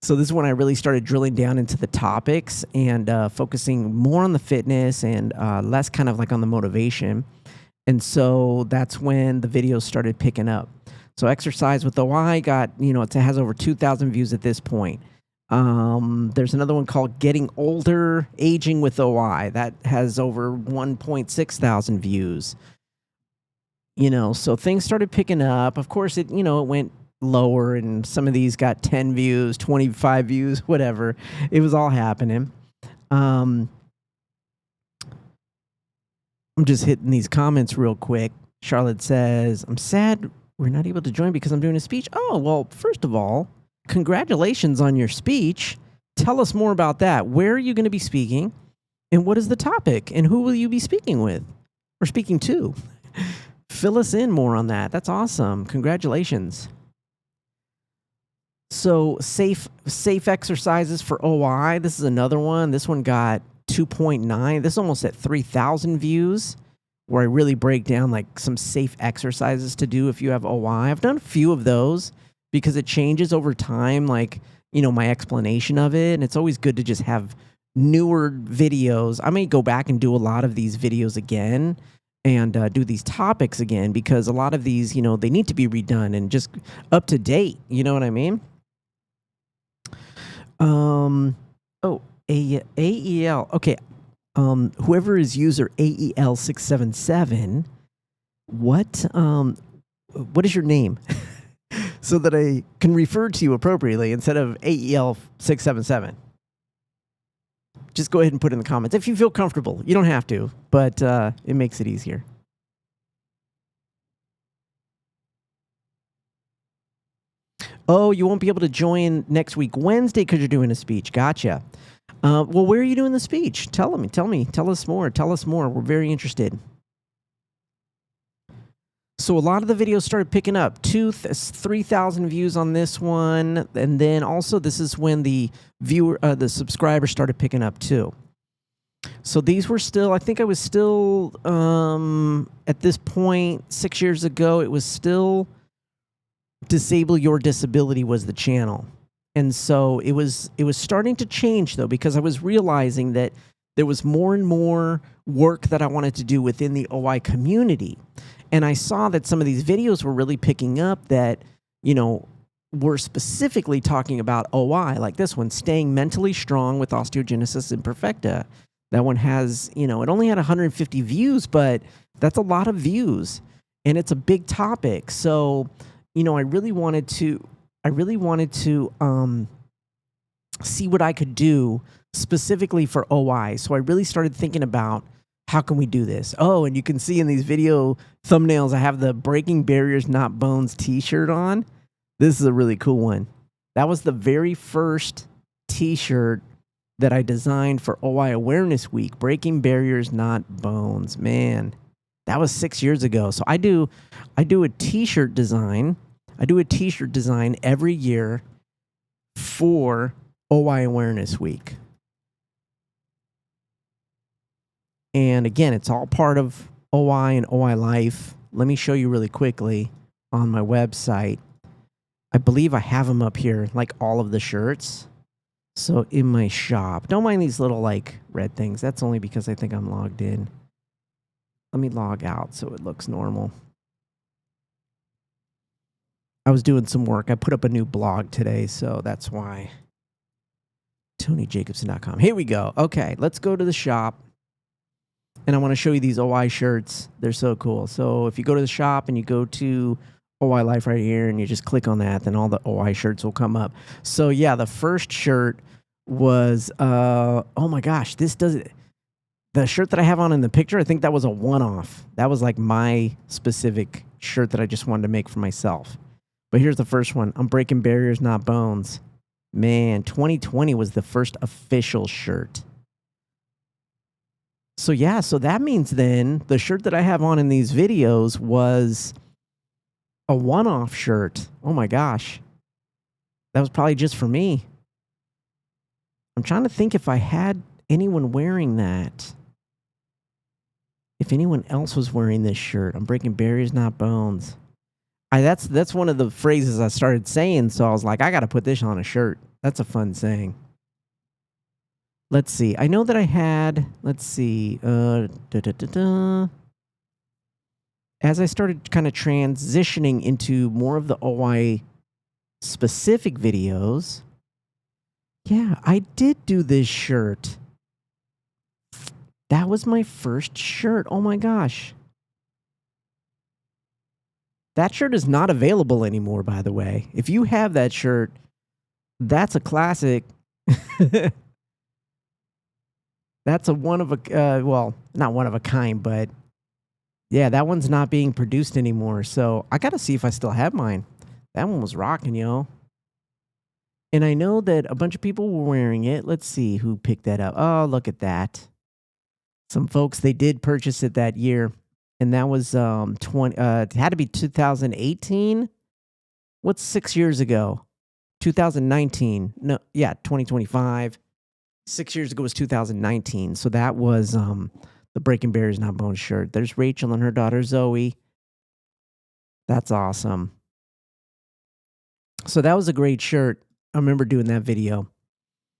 So this is when I really started drilling down into the topics and focusing more on the fitness and less kind of like on the motivation. And so that's when the videos started picking up. So exercise with OI got, it has over 2,000 views at this point. There's another one called Getting Older, Aging with OI. That has over 1.6 thousand views. So things started picking up. Of course, it went lower, and some of these got 10 views, 25 views, whatever. It was all happening. I'm just hitting these comments real quick. Charlotte says, I'm sad we're not able to join because I'm doing a speech. Oh, well, first of all, congratulations on your speech. Tell us more about that. Where are you going to be speaking? And what is the topic? And who will you be speaking with or speaking to? Fill us in more on that. That's awesome. Congratulations. So safe exercises for OI. This is another one. This one got 2.9. This is almost at 3,000 views, where I really break down like some safe exercises to do if you have OI. I've done a few of those because it changes over time, like, my explanation of it. And it's always good to just have newer videos. I may go back and do a lot of these videos again and do these topics again, because a lot of these, they need to be redone and just up to date. You know what I mean? AEL. Okay. Whoever is user AEL677, what is your name? So that I can refer to you appropriately instead of AEL677. Just go ahead and put it in the comments if you feel comfortable. You don't have to, but it makes it easier. Oh, you won't be able to join next week Wednesday because you're doing a speech. Gotcha. Well, where are you doing the speech? Tell me. Tell us more. We're very interested. So a lot of the videos started picking up. 3,000 views on this one. And then also this is when the subscribers started picking up too. So these were still, I think I was still, at this point, 6 years ago, it was still Disable Your Disability was the channel. And so it was starting to change though, because I was realizing that there was more and more work that I wanted to do within the OI community. And I saw that some of these videos were really picking up that, were specifically talking about OI, like this one, Staying Mentally Strong with Osteogenesis Imperfecta. That one has, it only had 150 views, but that's a lot of views. And it's a big topic. So, I really wanted to see what I could do specifically for OI. So I really started thinking about, how can we do this? Oh, and you can see in these video thumbnails, I have the Breaking Barriers, Not Bones t-shirt on. This is a really cool one. That was the very first t-shirt that I designed for OI Awareness Week. Breaking Barriers, Not Bones. Man, that was 6 years ago. So I do a t-shirt design. I do a t-shirt design every year for OI Awareness Week. And again, it's all part of OI and OI Life. Let me show you really quickly on my website. I believe I have them up here, like all of the shirts. So in my shop, don't mind these little like red things. That's only because I think I'm logged in. Let me log out so it looks normal. I was doing some work. I put up a new blog today, so that's why. TonyJacobson.com. Here we go. Okay, let's go to the shop. And I want to show you these OI shirts. They're so cool. So if you go to the shop and you go to OI Life right here and you just click on that, then all the OI shirts will come up. So yeah, the first shirt was, oh my gosh, the shirt that I have on in the picture, I think that was a one-off. That was like my specific shirt that I just wanted to make for myself. But here's the first one. I'm Breaking Barriers, Not Bones. Man, 2020 was the first official shirt. So yeah, so that means then the shirt that I have on in these videos was A one-off shirt. Oh my gosh. That was probably just for me. I'm trying to think if I had anyone wearing that. If anyone else was wearing this shirt. I'm breaking barriers, not bones. That's one of the phrases I started saying, so I was like, I got to put this on a shirt. That's a fun saying. Let's see. I know that I had, let's see. As I started kind of transitioning into more of the OI specific videos, yeah, I did do this shirt. That was my first shirt. Oh my gosh. That shirt is not available anymore, by the way. If you have that shirt, that's a classic. That's a one of a, well, not one of a kind, but yeah, that one's not being produced anymore. So I got to see if I still have mine. That one was rocking, yo. And I know that a bunch of people were wearing it. Let's see who picked that up. Oh, look at that. Some folks, they did purchase it that year. And that was it had to be 2018. What's 6 years ago? 2019. No, yeah, 2025. 6 years ago was 2019. So that was the Breaking Barriers Not Bones shirt. There's Rachel and her daughter Zoe. That's awesome. So that was a great shirt. I remember doing that video.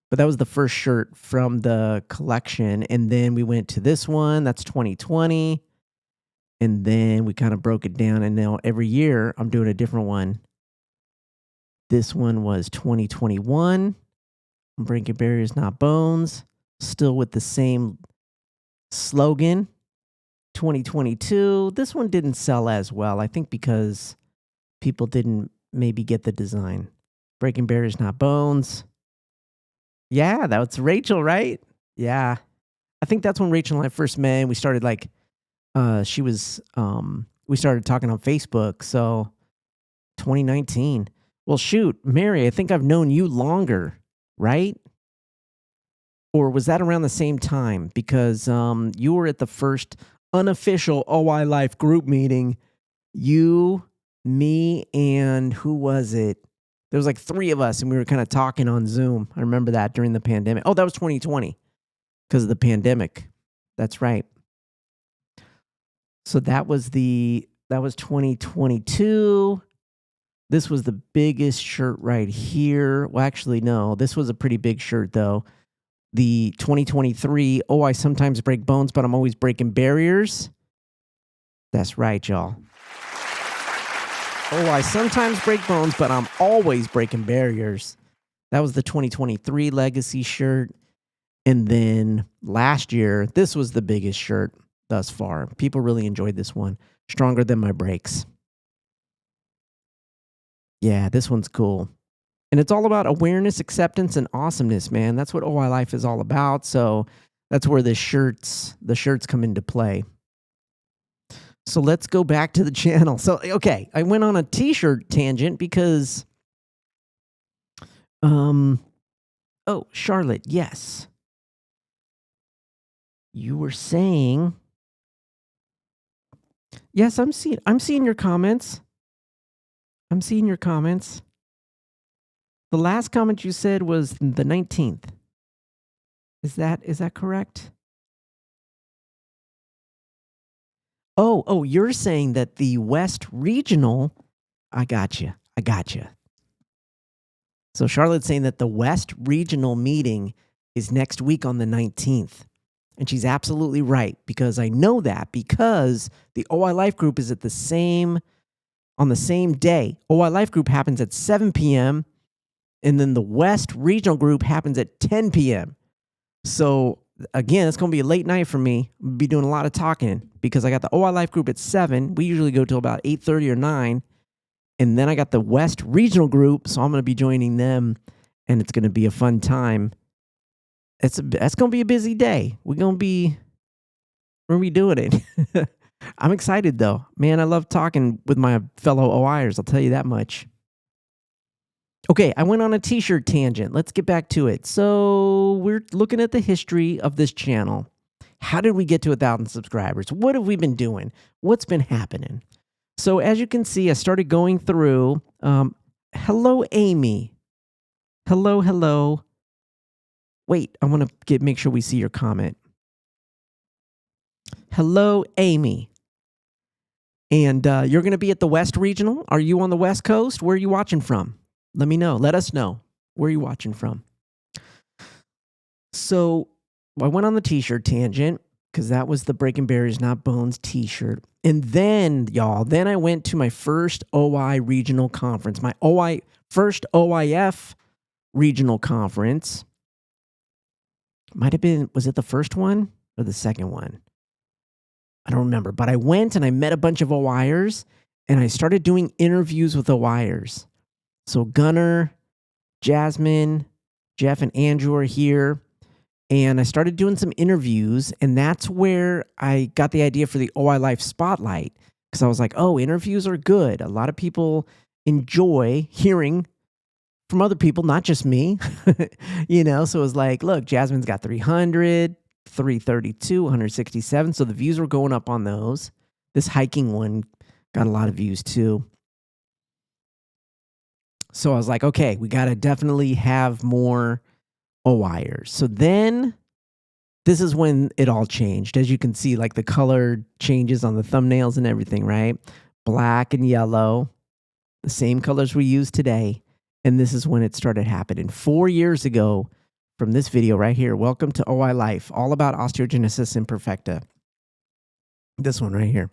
But that was the first shirt from the collection. And then we went to this one. That's 2020. And then we kind of broke it down. And now every year I'm doing a different one. This one was 2021. Breaking Barriers Not Bones. Still with the same slogan. 2022. This one didn't sell as well. I think because people didn't maybe get the design. Breaking Barriers Not Bones. Yeah, that was Rachel, right? Yeah. I think that's when Rachel and I first met. And we started like, we started talking on Facebook. So 2019. Well, shoot, Mary, I think I've known you longer, right? Or was that around the same time? Because you were at the first unofficial OI Life group meeting. You, me, and who was it? There was like 3 of us, and we were kind of talking on Zoom. I remember that during the pandemic. Oh, that was 2020 because of the pandemic. That's right. So that was 2022. This was the biggest shirt right here. Well, actually, no. This was a pretty big shirt, though. The 2023, oh, I sometimes break bones, but I'm always breaking barriers. That's right, y'all. Oh, I sometimes break bones, but I'm always breaking barriers. That was the 2023 Legacy shirt. And then last year, this was the biggest shirt thus far. People really enjoyed this one. Stronger Than My Breaks. Yeah, this one's cool. And it's all about awareness, acceptance, and awesomeness, man. That's what OI Life is all about. So that's where the shirts come into play. So let's go back to the channel. So, okay, I went on a t-shirt tangent because, oh, Charlotte, yes. You were saying, yes, I'm seeing your comments. I'm seeing your comments. The last comment you said was the 19th. Is that correct? Oh, you're saying that the West Regional, I got you. So Charlotte's saying that the West Regional meeting is next week on the 19th. And she's absolutely right, because I know that because the OI Life group is on the same day. OI Life group happens at 7 p.m. and then the West Regional group happens at 10 p.m. So again, it's going to be a late night for me. I'll be doing a lot of talking because I got the OI Life group at 7. We usually go till about 8:30 or 9. And then I got the West Regional group, so I'm going to be joining them, and it's going to be a fun time. That's going to be a busy day. We're going to be doing it. I'm excited, though. Man, I love talking with my fellow OIers. I'll tell you that much. Okay, I went on a t-shirt tangent. Let's get back to it. So we're looking at the history of this channel. How did we get to 1,000 subscribers? What have we been doing? What's been happening? So as you can see, I started going through. Hello, Amy. Hello, hello. Wait, I want to make sure we see your comment. Hello, Amy. And you're going to be at the West Regional. Are you on the West Coast? Where are you watching from? Let me know. Let us know. Where are you watching from? So I went on the t-shirt tangent because that was the Breaking Barriers Not Bones t-shirt. And then, y'all, then I went to my first OI regional conference, my first OIF regional conference. Might have been, was it the first one or the second one? I don't remember, but I went and I met a bunch of OIers and I started doing interviews with OIers. So Gunnar, Jasmine, Jeff, and Andrew are here. And I started doing some interviews, and that's where I got the idea for the OI Life Spotlight. Because I was like, oh, interviews are good. A lot of people enjoy hearing from other people, not just me. So it was like, look, Jasmine's got 300, 332, 167. So the views were going up on those. This hiking one got a lot of views too. So I was like, okay, we got to definitely have more OIers. So then this is when it all changed. As you can see, like the color changes on the thumbnails and everything, right? Black and yellow, the same colors we use today. And this is when it started happening. 4 years ago from this video right here. Welcome to OI Life, all about osteogenesis imperfecta. This one right here.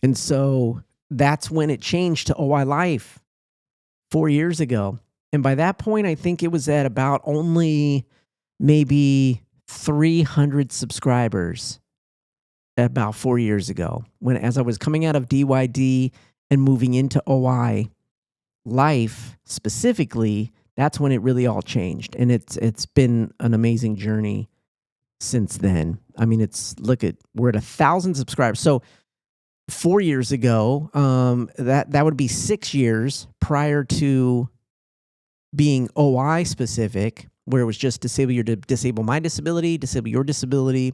And so that's when it changed to OI Life 4 years ago. And by that point, I think it was at about only maybe 300 subscribers about 4 years ago. As I was coming out of DYD and moving into OI Life specifically, that's when it really all changed. And it's been an amazing journey since then. I mean, we're at 1,000 subscribers. So 4 years ago, that would be 6 years prior to being OI specific, where it was just disable my disability, disable your disability.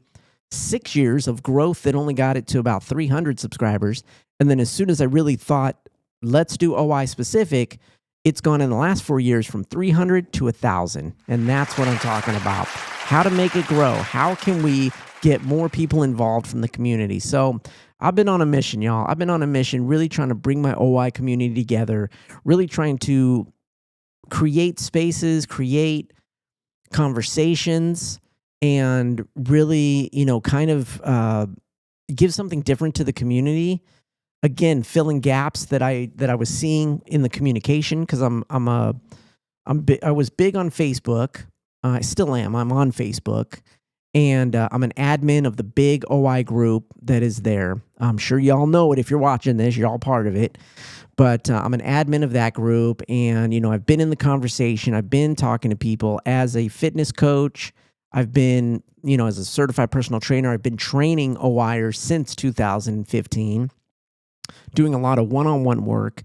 6 years of growth that only got it to about 300 subscribers. And then as soon as I really thought, let's do OI specific, it's gone in the last 4 years from 300 to 1,000. And that's what I'm talking about. How to make it grow. How can we get more people involved from the community? So I've been on a mission, y'all. I've been on a mission really trying to bring my OI community together, really trying to create spaces, create conversations, and really, kind of give something different to the community. Again, filling gaps that I was seeing in the communication, because I was big on Facebook. I still am. I'm on Facebook, and I'm an admin of the big OI group that is there. I'm sure y'all know it if you're watching this. You're all part of it. But I'm an admin of that group, and I've been in the conversation. I've been talking to people as a fitness coach. I've been, as a certified personal trainer. I've been training OIers since 2015. Doing a lot of one-on-one work,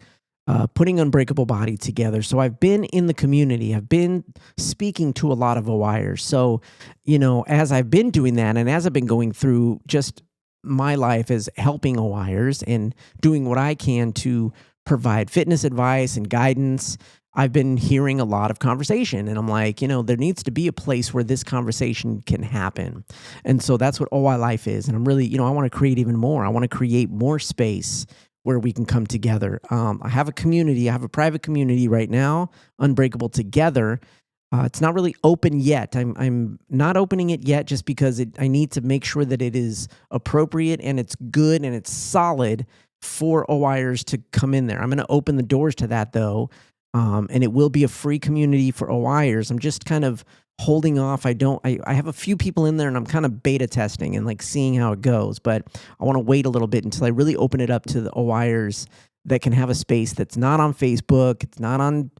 putting Unbreakable Body together. So I've been in the community. I've been speaking to a lot of OIers. So, as I've been doing that, and as I've been going through just my life as helping OIers and doing what I can to provide fitness advice and guidance, I've been hearing a lot of conversation. And I'm like, there needs to be a place where this conversation can happen. And so that's what OI Life is. And I'm really, I want to create even more. I want to create more space where we can come together. I have a community. I have a private community right now, Unbreakable Together. It's not really open yet. I'm not opening it yet just because I need to make sure that it is appropriate and it's good and it's solid for OIers to come in there. I'm going to open the doors to that though. And it will be a free community for OIers. I'm just kind of holding off. I have a few people in there and I'm kind of beta testing and like seeing how it goes, but I want to wait a little bit until I really open it up to the OIers that can have a space that's not on Facebook. It's not on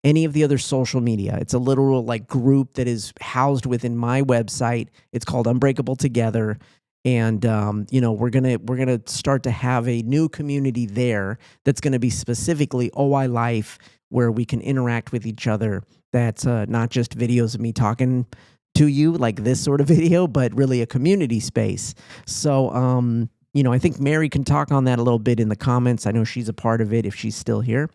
any of the other social media. It's a literal like group that is housed within my website. It's called Unbreakable Together. And, we're going to start to have a new community there that's going to be specifically OI Life, where we can interact with each other. That's not just videos of me talking to you like this sort of video, but really a community space. So, I think Mary can talk on that a little bit in the comments. I know she's a part of it if she's still here.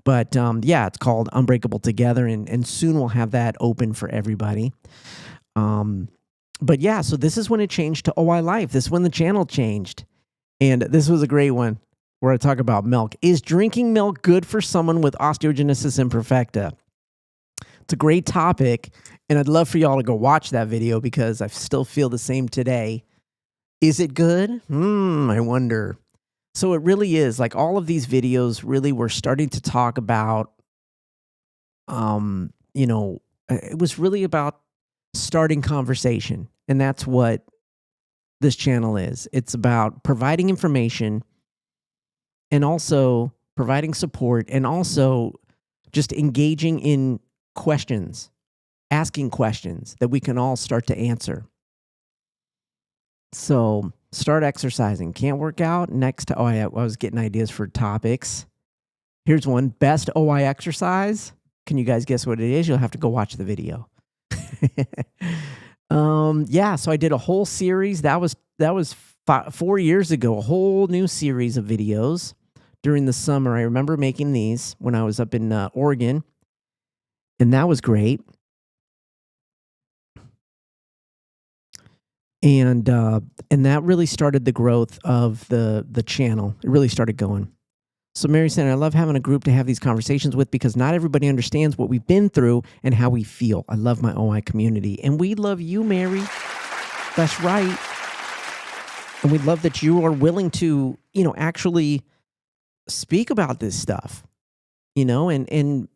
But yeah, it's called Unbreakable Together, and soon we'll have that open for everybody. But yeah, so this is when it changed to OI Life. This is when the channel changed. And this was a great one where I talk about milk. Is drinking milk good for someone with osteogenesis imperfecta? It's a great topic, and I'd love for y'all to go watch that video because I still feel the same today. Is it good? I wonder. So it really is. Like, all of these videos really were starting to talk about, it was really about starting conversation. And that's what this channel is. It's about providing information and also providing support and also just engaging in questions, asking questions that we can all start to answer. So start exercising. Can't work out? Next to, I was getting ideas for topics. Here's one. Best OI exercise. Can you guys guess what it is? You'll have to go watch the video. Yeah, so I did a whole series. That was 4 years ago, a whole new series of videos during the summer. I remember making these when I was up in Oregon, and that was great. And that really started the growth of the channel. It really started going. So Mary said, I love having a group to have these conversations with because not everybody understands what we've been through and how we feel. I love my OI community. And we love you, Mary. That's right. And we love that you are willing to, actually speak about this stuff, and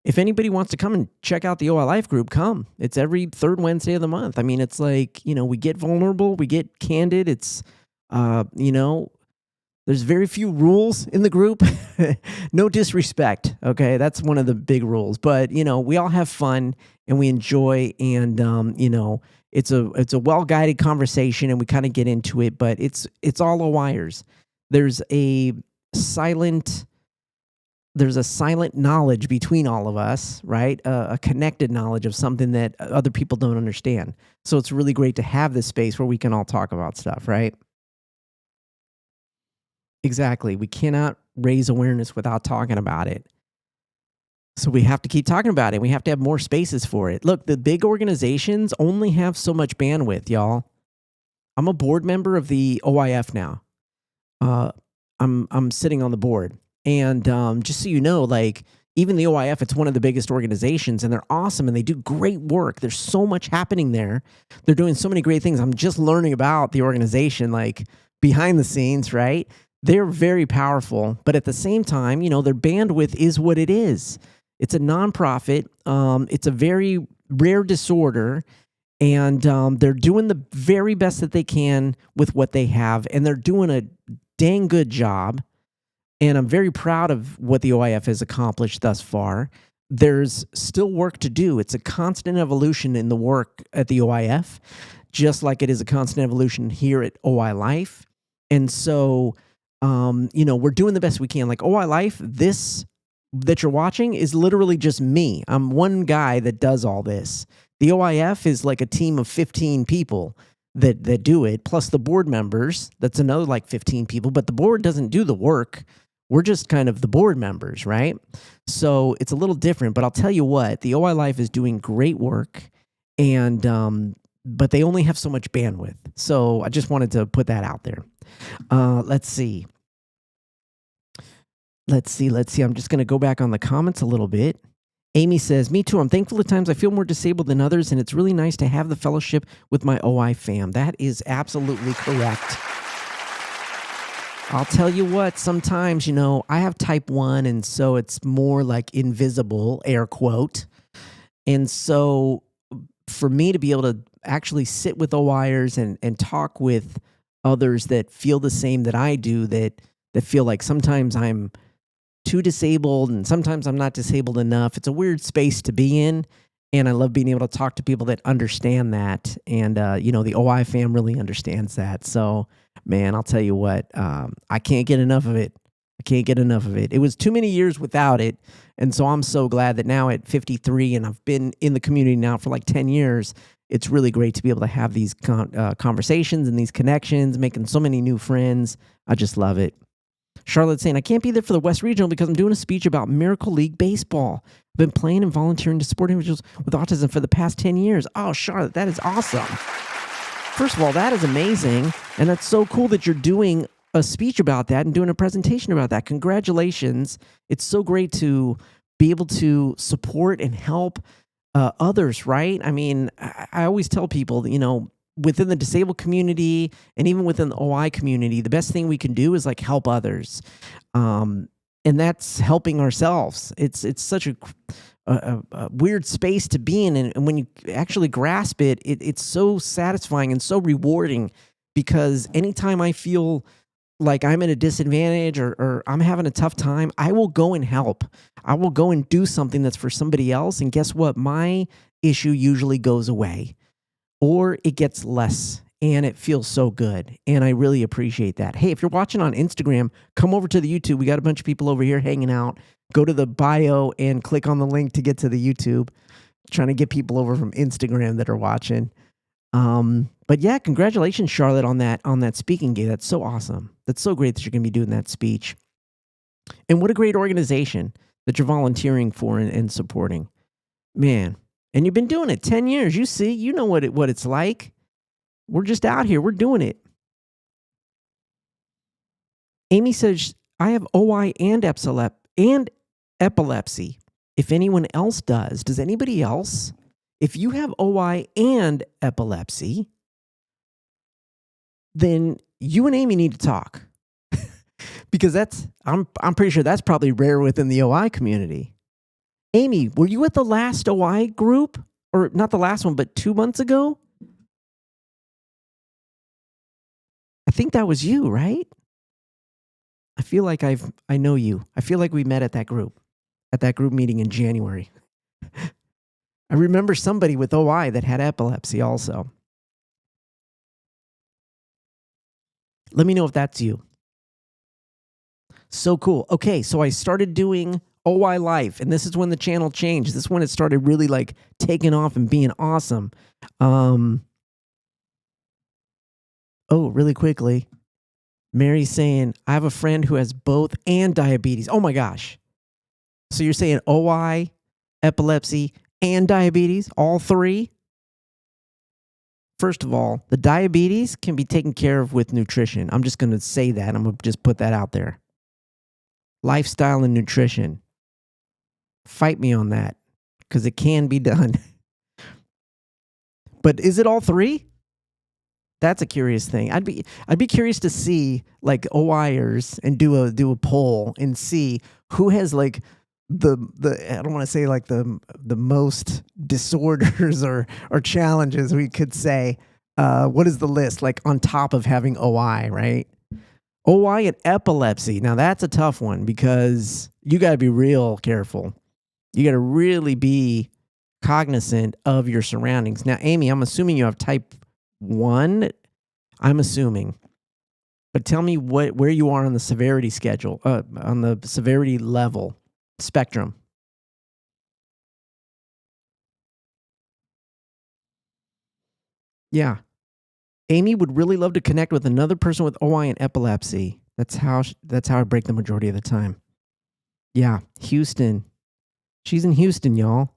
if anybody wants to come and check out the OI Life group, come. It's every third Wednesday of the month. I mean, it's like, we get vulnerable, we get candid. It's, there's very few rules in the group. No disrespect, okay? That's one of the big rules. But, we all have fun and we enjoy, and, it's a well-guided conversation, and we kind of get into it, but it's all a wires. There's a silent knowledge between all of us, right? A connected knowledge of something that other people don't understand. So it's really great to have this space where we can all talk about stuff, right? Exactly. We cannot raise awareness without talking about it. So we have to keep talking about it. We have to have more spaces for it. Look, the big organizations only have so much bandwidth, y'all. I'm a board member of the OIF now. I'm sitting on the board. And just so you know, like, even the OIF, it's one of the biggest organizations, and they're awesome, and they do great work. There's so much happening there. They're doing so many great things. I'm just learning about the organization, like, behind the scenes, right? They're very powerful, but at the same time, their bandwidth is what it is. It's a nonprofit. It's a very rare disorder, and they're doing the very best that they can with what they have, and they're doing a dang good job. And I'm very proud of what the OIF has accomplished thus far. There's still work to do. It's a constant evolution in the work at the OIF, just like it is a constant evolution here at OI Life. And so, we're doing the best we can. Like OI Life, this that you're watching is literally just me. I'm one guy that does all this. The OIF is like a team of 15 people that do it, plus the board members. That's another like 15 people, but the board doesn't do the work. We're just kind of the board members, right? So it's a little different, but I'll tell you what, the OI Life is doing great work, and but they only have so much bandwidth. So I just wanted to put that out there. Let's see. I'm just going to go back on the comments a little bit. Amy says, me too. I'm thankful at times I feel more disabled than others, and it's really nice to have the fellowship with my OI fam. That is absolutely correct. I'll tell you what, sometimes, I have type 1, and so it's more like invisible, air quote. And so for me to be able to actually sit with OIers and talk with others that feel the same that I do, that feel like sometimes I'm too disabled and sometimes I'm not disabled enough. It's a weird space to be in. And I love being able to talk to people that understand that. And, the OI fam really understands that. So, man, I'll tell you what, I can't get enough of it. It was too many years without it. And so I'm so glad that now at 53, and I've been in the community now for like 10 years, it's really great to be able to have these conversations and these connections, making so many new friends. I just love it. Charlotte's saying, I can't be there for the West Regional because I'm doing a speech about Miracle League Baseball. I've been playing and volunteering to support individuals with autism for the past 10 years. Oh, Charlotte, that is awesome. First of all, that is amazing. And that's so cool that you're doing a speech about that and doing a presentation about that. Congratulations. It's so great to be able to support and help others, right? I mean, I always tell people, you know, within the disabled community and even within the OI community, the best thing we can do is like help others. And that's helping ourselves. It's such a weird space to be in. And when you actually grasp it, it's so satisfying and so rewarding, because anytime I feel like I'm at a disadvantage or I'm having a tough time, I will go and help. I will go and do something that's for somebody else. And guess what? My issue usually goes away, or it gets less, and it feels so good. And I really appreciate that. Hey, if you're watching on Instagram, come over to the YouTube. We got a bunch of people over here hanging out. Go to the bio and click on the link to get to the YouTube. Trying to get people over from Instagram that are watching. But yeah, congratulations, Charlotte, on that speaking gig. That's so awesome. That's so great that you're going to be doing that speech. And what a great organization that you're volunteering for and supporting. Man, and you've been doing it 10 years. You see, you know what it's like. We're just out here. We're doing it. Amy says, I have OI and epilepsy. If anyone else does anybody else? If you have OI and epilepsy, then you and Amy need to talk. Because I'm pretty sure that's probably rare within the OI community. Amy, were you at the last OI group? Or not the last one, but 2 months ago? I think that was you, right? I feel like I know you. I feel like we met at that group meeting in January. I remember somebody with OI that had epilepsy also. Let me know if that's you. So cool. Okay, so I started doing OI Life, and this is when the channel changed. This is when it started really like taking off and being awesome. Oh, really quickly. Mary's saying, I have a friend who has both and diabetes. Oh my gosh. So you're saying OI, epilepsy, and diabetes, all three? First of all, the diabetes can be taken care of with nutrition. I'm just going to say that. I'm going to just put that out there. Lifestyle and nutrition. Fight me on that, because it can be done. But is it all three? That's a curious thing. I'd be curious to see like OIers and do a poll and see who has like the I don't want to say like the most disorders or challenges, we could say. What is the list like on top of having OI, right? OI and epilepsy. Now that's a tough one, because you got to be real careful. You got to really be cognizant of your surroundings. Now, Amy, I'm assuming you have type 1. I'm assuming. But tell me where you are on the severity schedule, on the severity level spectrum. Yeah. Amy would really love to connect with another person with OI and epilepsy. That's how I break the majority of the time. Yeah, Houston. She's in Houston, y'all.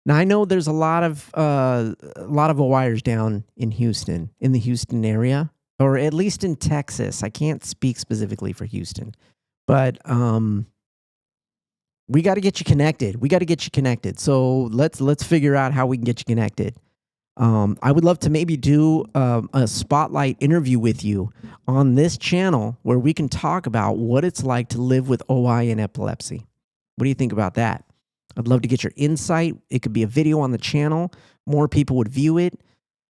Now I know there's a lot of OIers down in Houston, in the Houston area, or at least in Texas. I can't speak specifically for Houston, but we got to get you connected. So let's figure out how we can get you connected. I would love to maybe do a spotlight interview with you on this channel where we can talk about what it's like to live with OI and epilepsy. What do you think about that? I'd love to get your insight. It could be a video on the channel. More people would view it.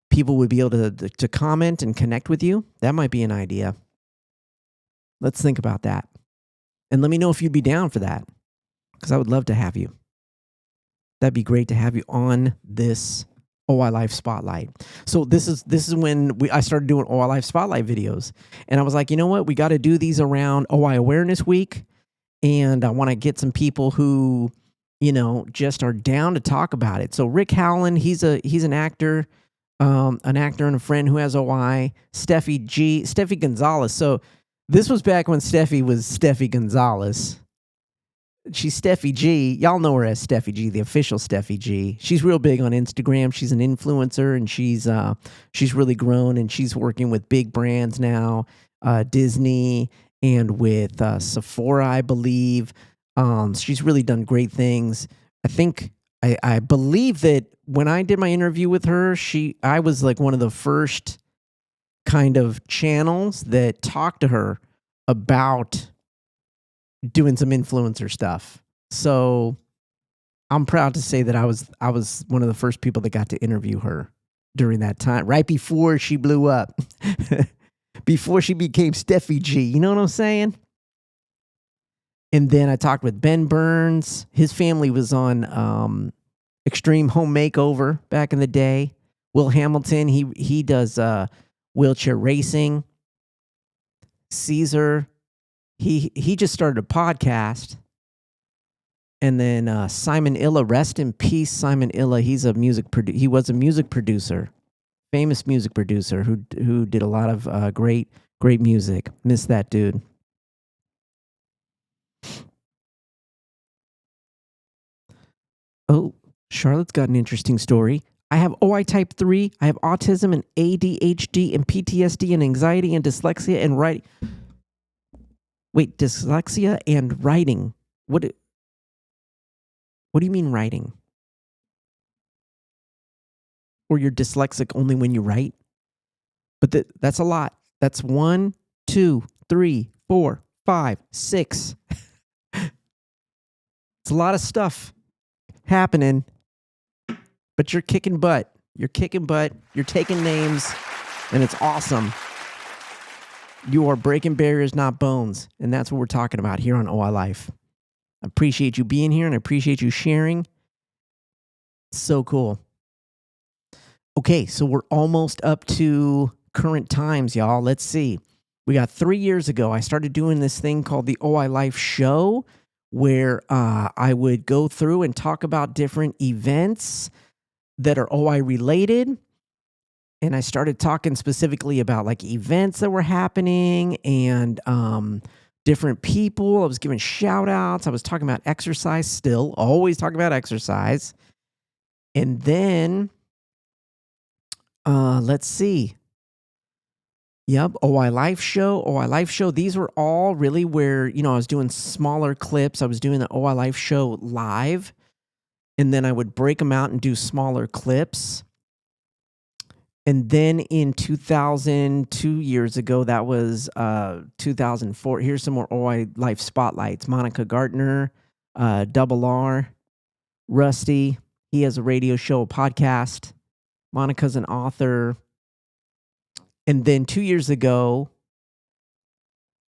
People would be able to comment and connect with you. That might be an idea. Let's think about that. And let me know if you'd be down for that, because I would love to have you. That'd be great to have you on this OI Life Spotlight. So this is when I started doing OI Life Spotlight videos. And I was like, you know what? We got to do these around OI Awareness Week. And I want to get some people who, just are down to talk about it. So Rick Howland, he's an actor, and a friend who has OI. Steffi Gonzalez. So this was back when Steffi was Steffi Gonzalez. She's Steffi G. Y'all know her as Steffi G, the official Steffi G. She's real big on Instagram. She's an influencer, and she's really grown, and she's working with big brands now, Disney and with Sephora, I believe. She's really done great things. I believe that when I did my interview with her, I was like one of the first kind of channels that talked to her about doing some influencer stuff. So I'm proud to say that I was one of the first people that got to interview her during that time, right before she blew up, before she became Steffi G. You know what I'm saying? And then I talked with Ben Burns. His family was on Extreme Home Makeover back in the day. Will Hamilton, he does wheelchair racing. Caesar, he just started a podcast. And then Simon Illa, rest in peace, Simon Illa. He was a music producer, famous music producer who did a lot of great music. Miss that dude. Oh, Charlotte's got an interesting story. I have OI type 3. I have autism and ADHD and PTSD and anxiety and dyslexia and writing. Wait, dyslexia and writing. What do you mean writing? Or you're dyslexic only when you write? But that's a lot. That's 1, 2, 3, 4, 5, 6. It's a lot of stuff happening, but you're kicking butt. You're taking names, and it's awesome. You are breaking barriers, not bones, and that's what we're talking about here on OI Life. I appreciate you being here, and I appreciate you sharing. It's so cool. Okay, so we're almost up to current times, y'all. Let's see. We got 3 years ago, I started doing this thing called the OI Life Show, where I would go through and talk about different events that are OI related. And I started talking specifically about like events that were happening and different people. I was giving shout outs. I was talking about exercise still, always talking about exercise. And then, let's see. Yep, OI Life Show. These were all really where, I was doing smaller clips. I was doing the OI Life Show live, and then I would break them out and do smaller clips. And then in 2000, 2 years ago, that was 2004. Here's some more OI Life spotlights. Monica Gardner, Double R, Rusty. He has a radio show, a podcast. Monica's an author. And then 2 years ago,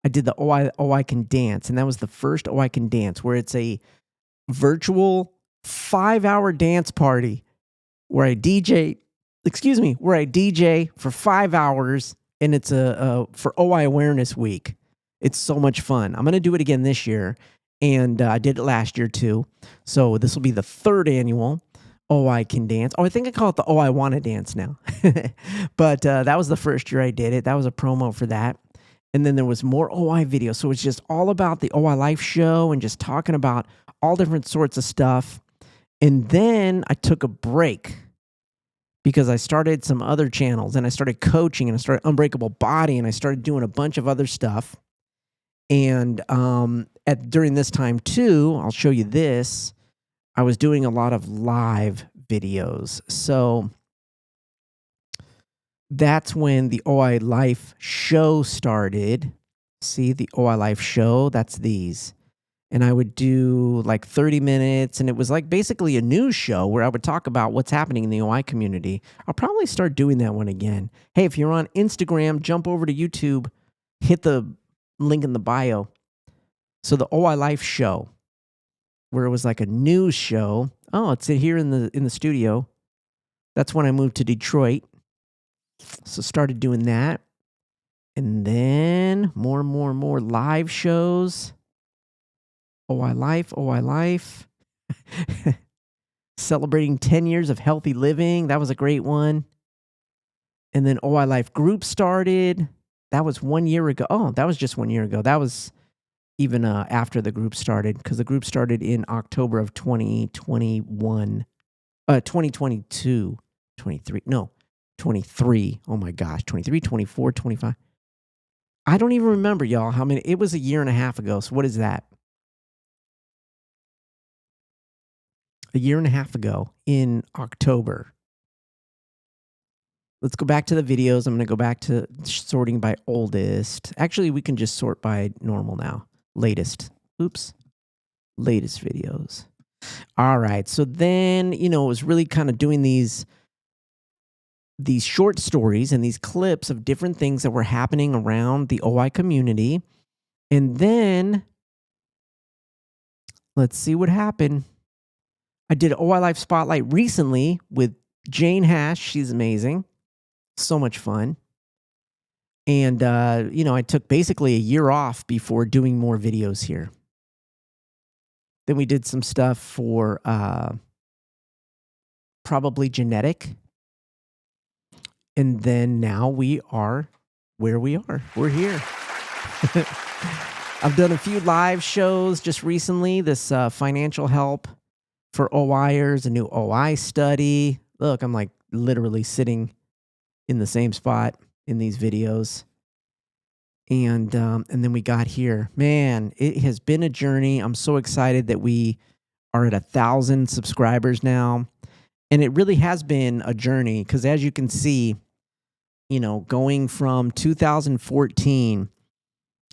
I did the OI Can Dance, and that was the first OI Can Dance, where it's a virtual 5-hour dance party where I DJ for 5 hours, and it's for OI Awareness Week. It's so much fun. I'm going to do it again this year, and I did it last year too. So this will be the 3rd annual OI Can Dance. Oh, I think I call it the OI Wanna Dance now. But that was the first year I did it. That was a promo for that. And then there was more OI videos. So it's just all about the OI Life Show and just talking about all different sorts of stuff. And then I took a break because I started some other channels, and I started coaching, and I started Unbreakable Body, and I started doing a bunch of other stuff. And during this time too, I'll show you this, I was doing a lot of live videos. So that's when the OI Life Show started. See, the OI Life Show, that's these. And I would do like 30 minutes, and it was like basically a news show where I would talk about what's happening in the OI community. I'll probably start doing that one again. Hey, if you're on Instagram, jump over to YouTube, hit the link in the bio. So the OI Life Show, where it was like a news show. Oh, it's here in the studio. That's when I moved to Detroit. So started doing that. And then more live shows. OI Life. Celebrating 10 years of healthy living. That was a great one. And then OI Life group started. That was 1 year ago. Oh, that was just 1 year ago. That was even after the group started, because the group started in October of 2021. 2022. 23. No, 23. Oh my gosh. 23, 24, 25. I don't even remember, y'all, how many. It was a year and a half ago. So what is that? A year and a half ago in October. Let's go back to the videos. I'm going to go back to sorting by oldest. Actually, we can just sort by normal now. Latest. Oops. Latest videos. All right. So then, it was really kind of doing these short stories and these clips of different things that were happening around the OI community. And then let's see what happened. I did an OI Life Spotlight recently with Jane Hash. She's amazing. So much fun. And, I took basically a year off before doing more videos here. Then we did some stuff for probably genetic. And then now we are where we are. We're here. I've done a few live shows just recently. This financial help for OIers, a new OI study. Look, I'm like literally sitting in the same spot in these videos. And then we got here. Man, it has been a journey. I'm so excited that we are at 1,000 subscribers now. And it really has been a journey because, as you can see, going from 2014,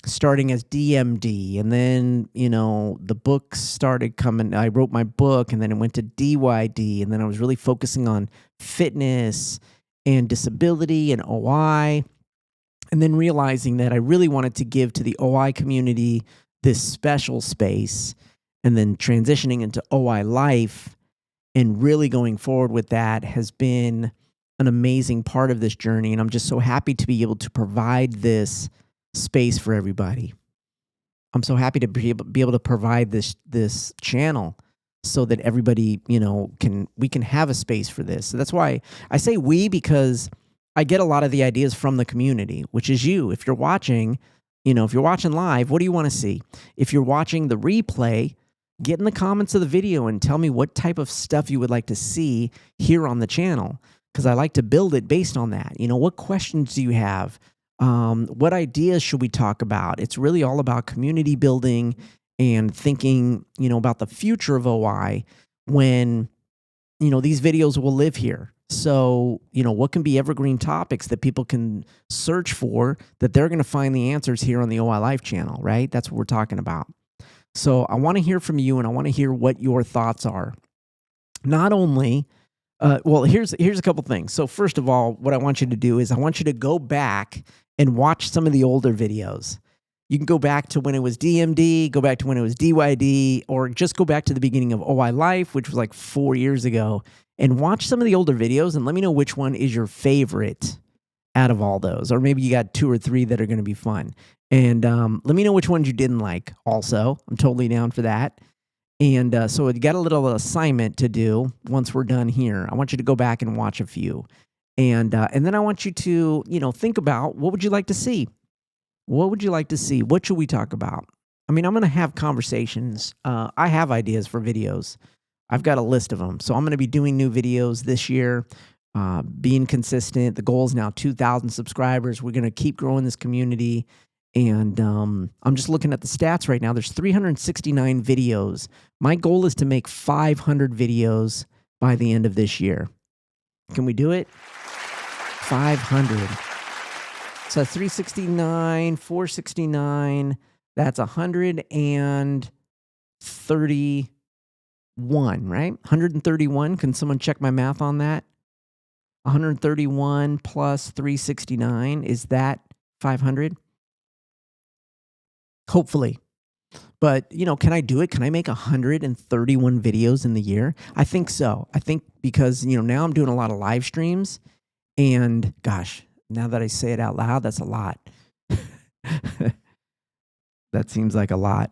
starting as DMD, and then, the books started coming. I wrote my book, and then it went to DYD, and then I was really focusing on fitness and disability and OI, and then realizing that I really wanted to give to the OI community this special space, and then transitioning into OI Life and really going forward with that has been an amazing part of this journey. And I'm just so happy to be able to provide this space for everybody. I'm so happy to be able to provide this channel so that everybody, we can have a space for this. So that's why I say we, because I get a lot of the ideas from the community, which is you. If you're watching, if you're watching live, what do you want to see? If you're watching the replay, get in the comments of the video and tell me what type of stuff you would like to see here on the channel, because I like to build it based on that. What questions do you have? What ideas should we talk about? It's really all about community building and thinking, about the future of OI when, these videos will live here. So, what can be evergreen topics that people can search for that they're going to find the answers here on the OI Life channel, right? That's what we're talking about. So I want to hear from you, and I want to hear what your thoughts are. Not only, here's a couple things. So first of all, what I want you to do is I want you to go back and watch some of the older videos. You can go back to when it was DMD, go back to when it was DYD, or just go back to the beginning of OI Life, which was like 4 years ago, and watch some of the older videos and let me know which one is your favorite out of all those. Or maybe you got 2 or 3 that are going to be fun. And let me know which ones you didn't like also. I'm totally down for that. And so you got a little assignment to do once we're done here. I want you to go back and watch a few. And then I want you to, think about, what would you like to see? What would you like to see? What should we talk about? I mean, I'm going to have conversations. I have ideas for videos. I've got a list of them. So I'm going to be doing new videos this year, being consistent. The goal is now 2,000 subscribers. We're going to keep growing this community. And I'm just looking at the stats right now. There's 369 videos. My goal is to make 500 videos by the end of this year. Can we do it? 500. So 369, 469, that's 131, right? 131. Can someone check my math on that? 131 plus 369, is that 500? Hopefully. But, can I do it? Can I make 131 videos in the year? I think so. I think because, now I'm doing a lot of live streams, and gosh, now that I say it out loud, that's a lot. That seems like a lot.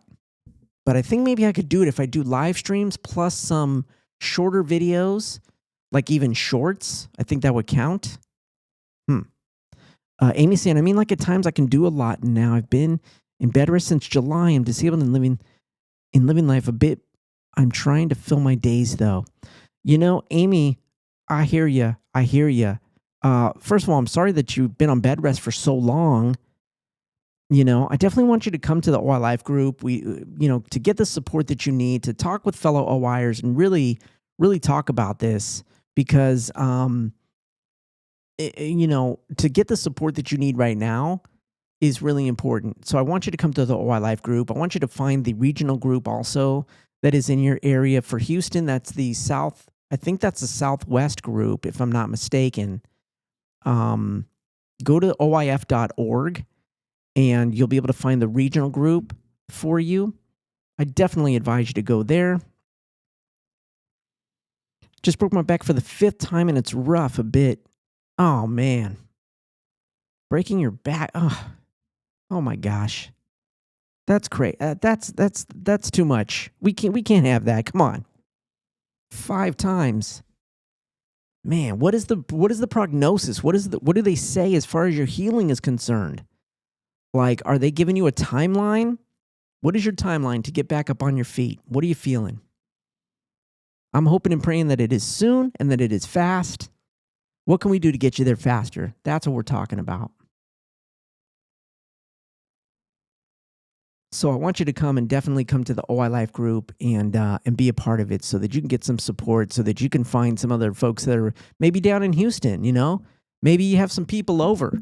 but I think maybe I could do it if I do live streams plus some shorter videos, like even shorts. I think that would count. Amy saying, I mean, like at times I can do a lot now. I've been in bed rest since July. I'm disabled and living life a bit. I'm trying to fill my days though. You know, Amy, I hear you. I hear you. First of all, I'm sorry that you've been on bed rest for so long. You know, I definitely want you to come to the OI Life group. To get the support that you need, to talk with fellow OIers and really, really talk about this because, to get the support that you need right now is really important. So I want you to come to the OI Life group. I want you to find the regional group also that is in your area. For Houston, that's the South. I think that's the Southwest group, if I'm not mistaken. Go to oif.org and you'll be able to find the regional group for you. I definitely advise you to go there. Just broke my back for the 5th time and it's rough a bit. Oh man. Breaking your back. Oh my gosh. That's crazy. That's too much. We can't have that. Come on. 5 times. Man, what is the prognosis? What do they say as far as your healing is concerned? Like, are they giving you a timeline? What is your timeline to get back up on your feet? What are you feeling? I'm hoping and praying that it is soon and that it is fast. What can we do to get you there faster? That's what we're talking about. So I want you to come and definitely come to the OI Life group and be a part of it so that you can get some support, so that you can find some other folks that are maybe down in Houston, you know? Maybe you have some people over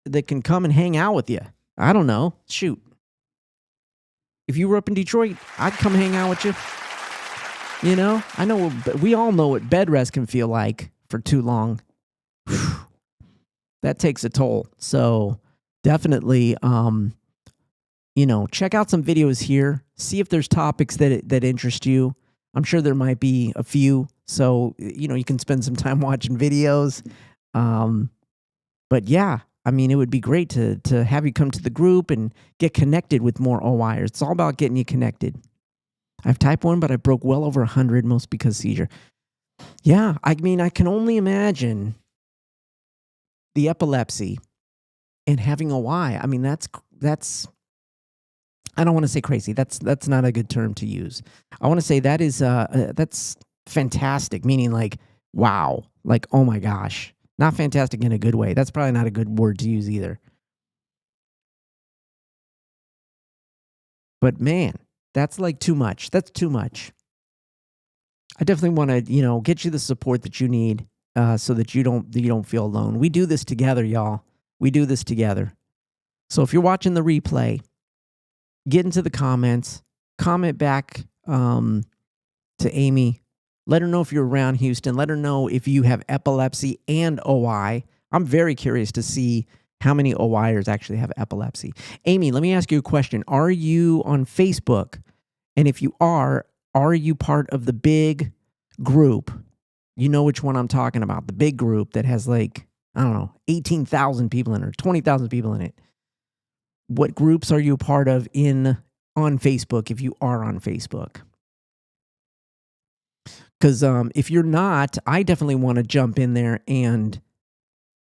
that can come and hang out with you. I don't know. Shoot. If you were up in Detroit, I'd come hang out with you. You know, I know we all know what bed rest can feel like for too long. That takes a toll. So definitely, check out some videos here. See if there's topics that interest you. I'm sure there might be a few. So, you can spend some time watching videos. But yeah, I mean, it would be great to have you come to the group and get connected with more OIers. It's all about getting you connected. I have type 1, but I broke well over 100, most because seizure. Yeah, I mean, I can only imagine the epilepsy and having OI. I mean, that's I don't want to say crazy. That's not a good term to use. I want to say that is that's fantastic, meaning like, wow, like, oh my gosh. Not fantastic in a good way. That's probably not a good word to use either. But man, that's like too much. That's too much. I definitely want to, get you the support that you need so that you don't feel alone. We do this together, y'all. We do this together. So if you're watching the replay, get into the comments, comment back to Amy. Let her know if you're around Houston. Let her know if you have epilepsy and OI. I'm very curious to see how many OIers actually have epilepsy. Amy, let me ask you a question. Are you on Facebook? And if you are you part of the big group? You know which one I'm talking about. The big group that has 18,000 people in it, or 20,000 people in it. What groups are you a part of on Facebook if you are on Facebook? Because if you're not, I definitely want to jump in there and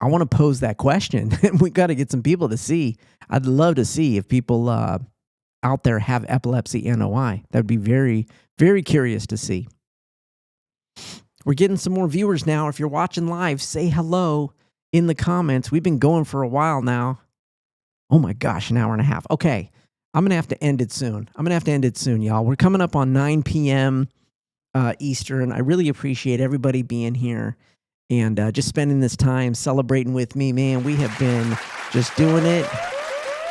I want to pose that question. We got to get some people to see. I'd love to see if people out there have epilepsy and OI. That would be very, very curious to see. We're getting some more viewers now. If you're watching live, say hello in the comments. We've been going for a while now. Oh my gosh, an hour and a half. Okay, I'm going to have to end it soon. Y'all. We're coming up on 9 p.m. Eastern. I really appreciate everybody being here and just spending this time celebrating with me. Man, we have been just doing it.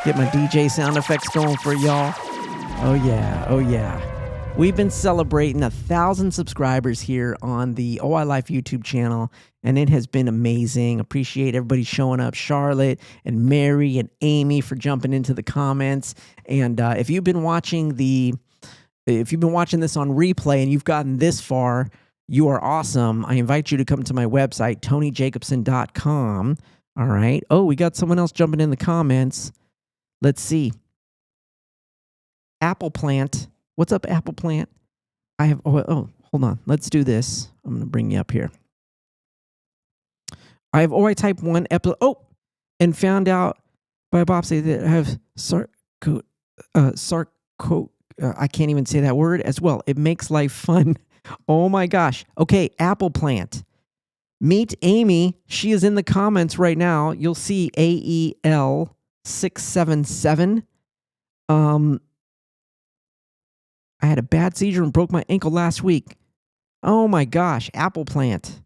Get my DJ sound effects going for y'all. Oh yeah. We've been celebrating 1,000 subscribers here on the OI Life YouTube channel, and it has been amazing. Appreciate everybody showing up. Charlotte and Mary and Amy for jumping into the comments. And if you've been watching this on replay and you've gotten this far, you are awesome. I invite you to come to my website, TonyJacobson.com. All right. Oh, we got someone else jumping in the comments. Let's see. Apple Plant. What's up, Apple Plant? I have, hold on. Let's do this. I'm going to bring you up here. I have OI type 1 and found out by a biopsy that I have I can't even say that word as well. It makes life fun. Oh my gosh. Okay, Apple Plant. Meet Amy. She is in the comments right now. You'll see AEL677. I had a bad seizure and broke my ankle last week. Oh my gosh, Apple Plant.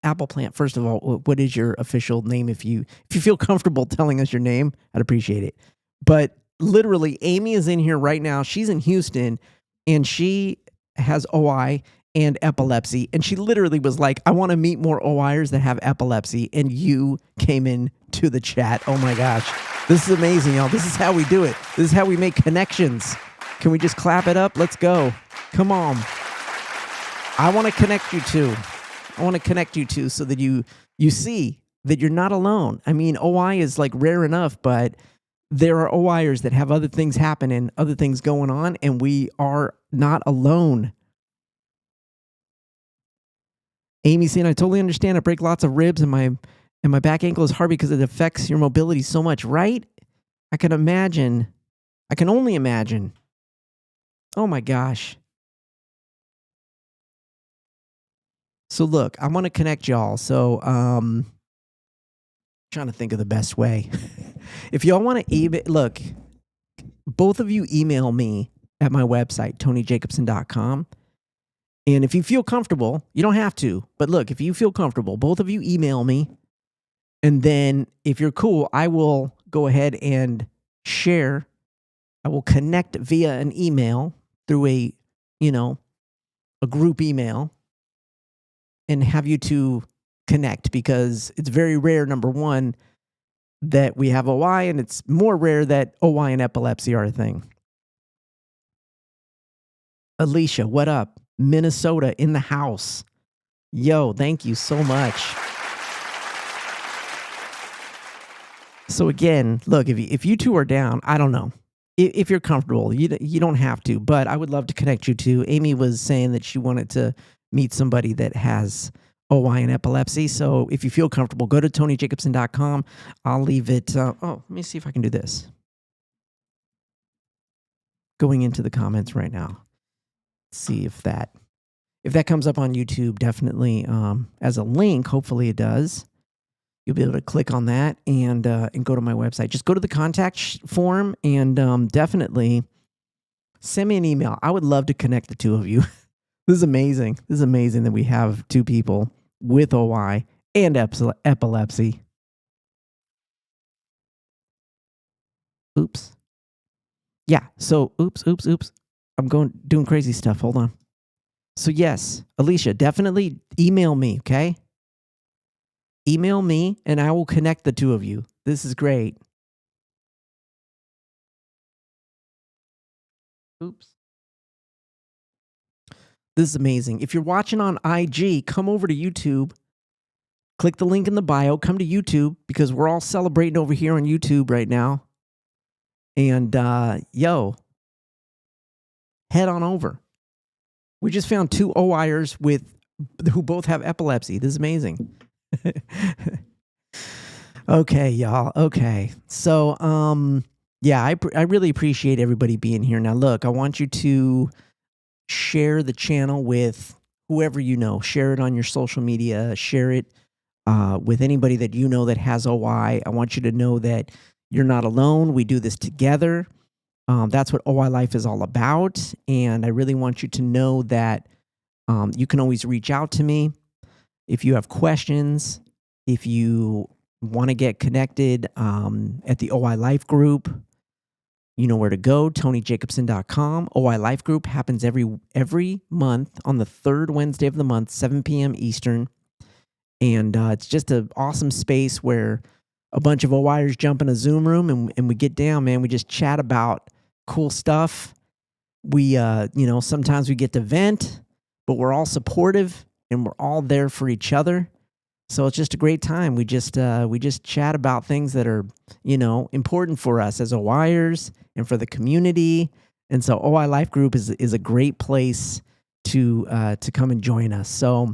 Apple Plant. First of all, what is your official name? If you feel comfortable telling us your name, I'd appreciate it. But literally, Amy is in here right now. She's in Houston, and she has OI and epilepsy. And she literally was like, I want to meet more OIers that have epilepsy. And you came in to the chat. Oh my gosh. This is amazing, y'all. This is how we do it. This is how we make connections. Can we just clap it up? Let's go. Come on. I want to connect you two. I want to connect you two so that you see that you're not alone. I mean, OI is like rare enough, but there are OIers that have other things happening, other things going on, and we are not alone. Amy saying, I totally understand. I break lots of ribs, and my back ankle is hard because it affects your mobility so much, right? I can imagine. I can only imagine. Oh my gosh. So look, I want to connect y'all. So trying to think of the best way. If y'all want to look, both of you email me at my website, TonyJacobson.com. And if you feel comfortable, you don't have to, but look, if you feel comfortable, both of you email me. And then if you're cool, I will go ahead and share. I will connect via an email through a group email and have you two connect, because it's very rare, number one, that we have OI, and it's more rare that OI and epilepsy are a thing. Alicia, what up? Minnesota in the house. Yo, thank you so much. So again, look, if you two are down, I don't know. If you're comfortable, you don't have to, but I would love to connect you to. Amy was saying that she wanted to meet somebody that has OI and epilepsy. So if you feel comfortable, go to TonyJacobson.com. I'll leave it. Let me see if I can do this. Going into the comments right now. See if that comes up on YouTube, definitely as a link. Hopefully it does. You'll be able to click on that and go to my website. Just go to the contact form and definitely send me an email. I would love to connect the two of you. This is amazing. This is amazing that we have two people with OI and epilepsy. Oops. Yeah. So, oops. I'm doing crazy stuff. Hold on. So yes, Alicia, definitely email me, okay? Email me and I will connect the two of you. This is great. Oops. This is amazing. If you're watching on IG, come over to YouTube. Click the link in the bio. Come to YouTube, because we're all celebrating over here on YouTube right now. And head on over. We just found two OIers who both have epilepsy. This is amazing. Okay, y'all. Okay. So, I really appreciate everybody being here. Now, look, I want you to share the channel with whoever you know. Share it on your social media. Share it with anybody that you know that has OI. I want you to know that you're not alone. We do this together. That's what OI Life is all about. And I really want you to know that you can always reach out to me if you have questions, if you want to get connected at the OI Life group. You know where to go, TonyJacobson.com. OI Life group happens every month on the third Wednesday of the month, 7 p.m. Eastern. And it's just an awesome space where a bunch of OIers jump in a Zoom room and we get down, man. We just chat about cool stuff. We, sometimes we get to vent, but we're all supportive and we're all there for each other. So it's just a great time. We just chat about things that are, important for us as OIers and for the community And so OI Life Group is a great place to come and join us. So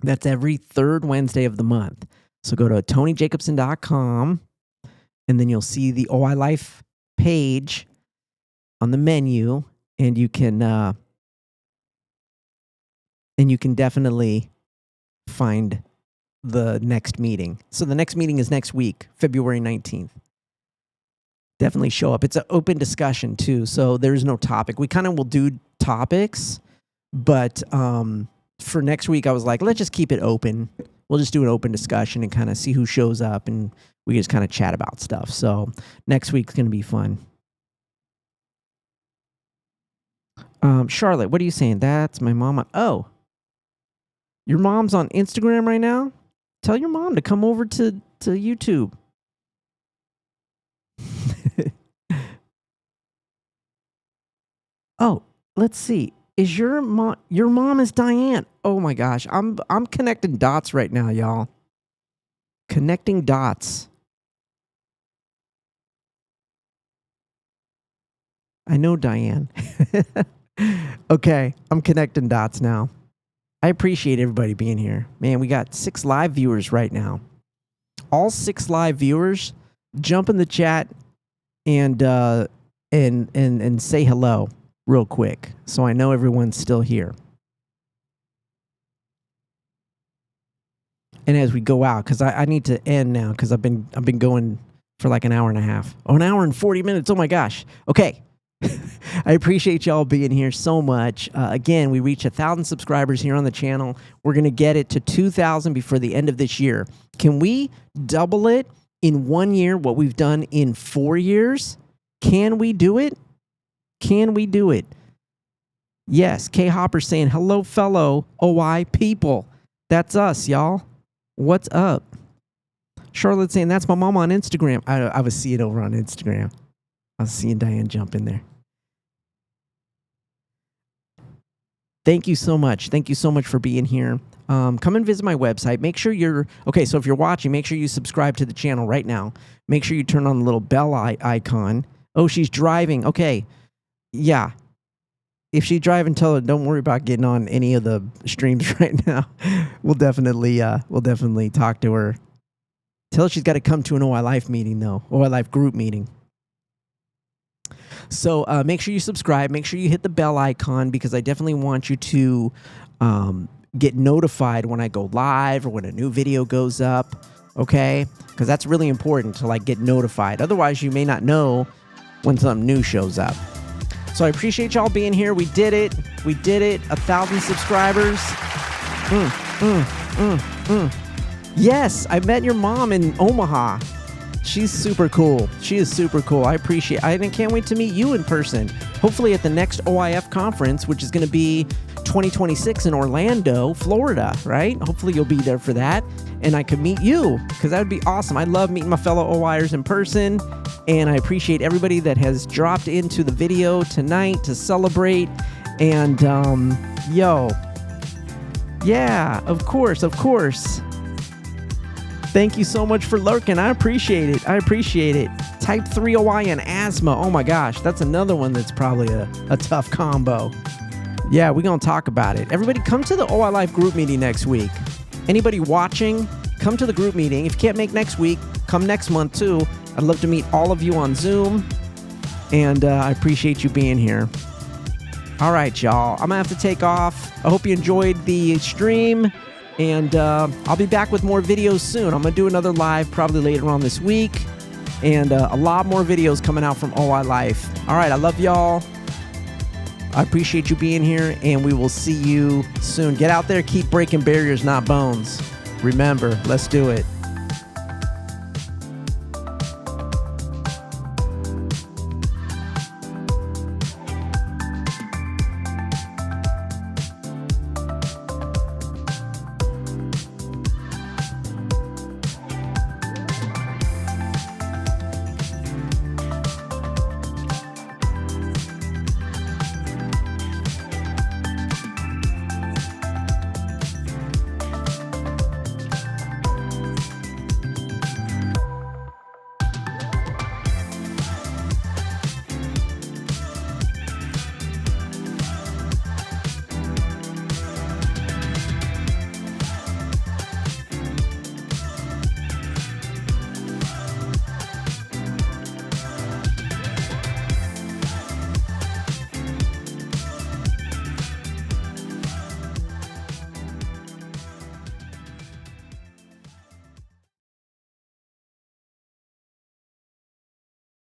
that's every third Wednesday of the month. So go to TonyJacobson.com, and then you'll see the OI Life page on the menu, and you can definitely find the next meeting. So the next meeting is next week, February 19th. Definitely show up. It's an open discussion too, so there's no topic. We kind of will do topics, but for next week, I was like, let's just keep it open. We'll just do an open discussion and kind of see who shows up, and we just kind of chat about stuff. So next week's going to be fun. Charlotte, what are you saying? That's my mom. Oh, your mom's on Instagram right now? Tell your mom to come over to YouTube. Oh, let's see. Is your mom is Diane? Oh my gosh, I'm connecting dots right now, y'all. Connecting dots. I know Diane. Okay, I'm connecting dots now. I appreciate everybody being here. Man, we got 6 live viewers right now. All 6 live viewers, jump in the chat and say hello real quick, so I know everyone's still here. And as we go out, because I need to end now, because I've been going for like an hour and a half. Oh, an hour and 40 minutes. Oh my gosh. Okay. I appreciate y'all being here so much. Again, we reached 1,000 subscribers here on the channel. We're going to get it to 2,000 before the end of this year. Can we double it in 1 year, what we've done in 4 years? Can we do it? Can we do it? Yes. K Hopper saying, hello, fellow OI people. That's us, y'all. What's up? Charlotte saying, that's my mom on Instagram. I was seeing it over on Instagram. I was seeing Diane jump in there. Thank you so much. Thank you so much for being here. Come and visit my website. Make sure you're... Okay, so if you're watching, make sure you subscribe to the channel right now. Make sure you turn on the little bell icon. Oh, she's driving. Okay. Yeah. If she's driving, tell her don't worry about getting on any of the streams right now. We'll definitely talk to her. Tell her she's got to come to an OI Life meeting, though. OI Life group meeting. So make sure you subscribe. Make sure you hit the bell icon, because I definitely want you to get notified when I go live or when a new video goes up, okay? Because that's really important to get notified. Otherwise, you may not know when something new shows up. So I appreciate y'all being here. We did it. We did it. 1,000 subscribers. Yes, I met your mom in Omaha. She's super cool. She is super cool. I appreciate it. I can't wait to meet you in person. Hopefully at the next OIF conference, which is going to be 2026 in Orlando, Florida, right? Hopefully you'll be there for that, and I could meet you, because that would be awesome. I love meeting my fellow OIers in person, and I appreciate everybody that has dropped into the video tonight to celebrate. And yeah, of course. Thank you so much for lurking. I appreciate it. Type 3 OI and asthma. Oh my gosh, that's another one that's probably a tough combo. Yeah, we're going to talk about it. Everybody come to the OI Life group meeting next week. Anybody watching, come to the group meeting. If you can't make next week, come next month too. I'd love to meet all of you on Zoom, and I appreciate you being here. All right, y'all. I'm going to have to take off. I hope you enjoyed the stream. And I'll be back with more videos soon. I'm going to do another live probably later on this week. And a lot more videos coming out from OI Life. All right, I love y'all. I appreciate you being here, and we will see you soon. Get out there, keep breaking barriers, not bones. Remember, let's do it.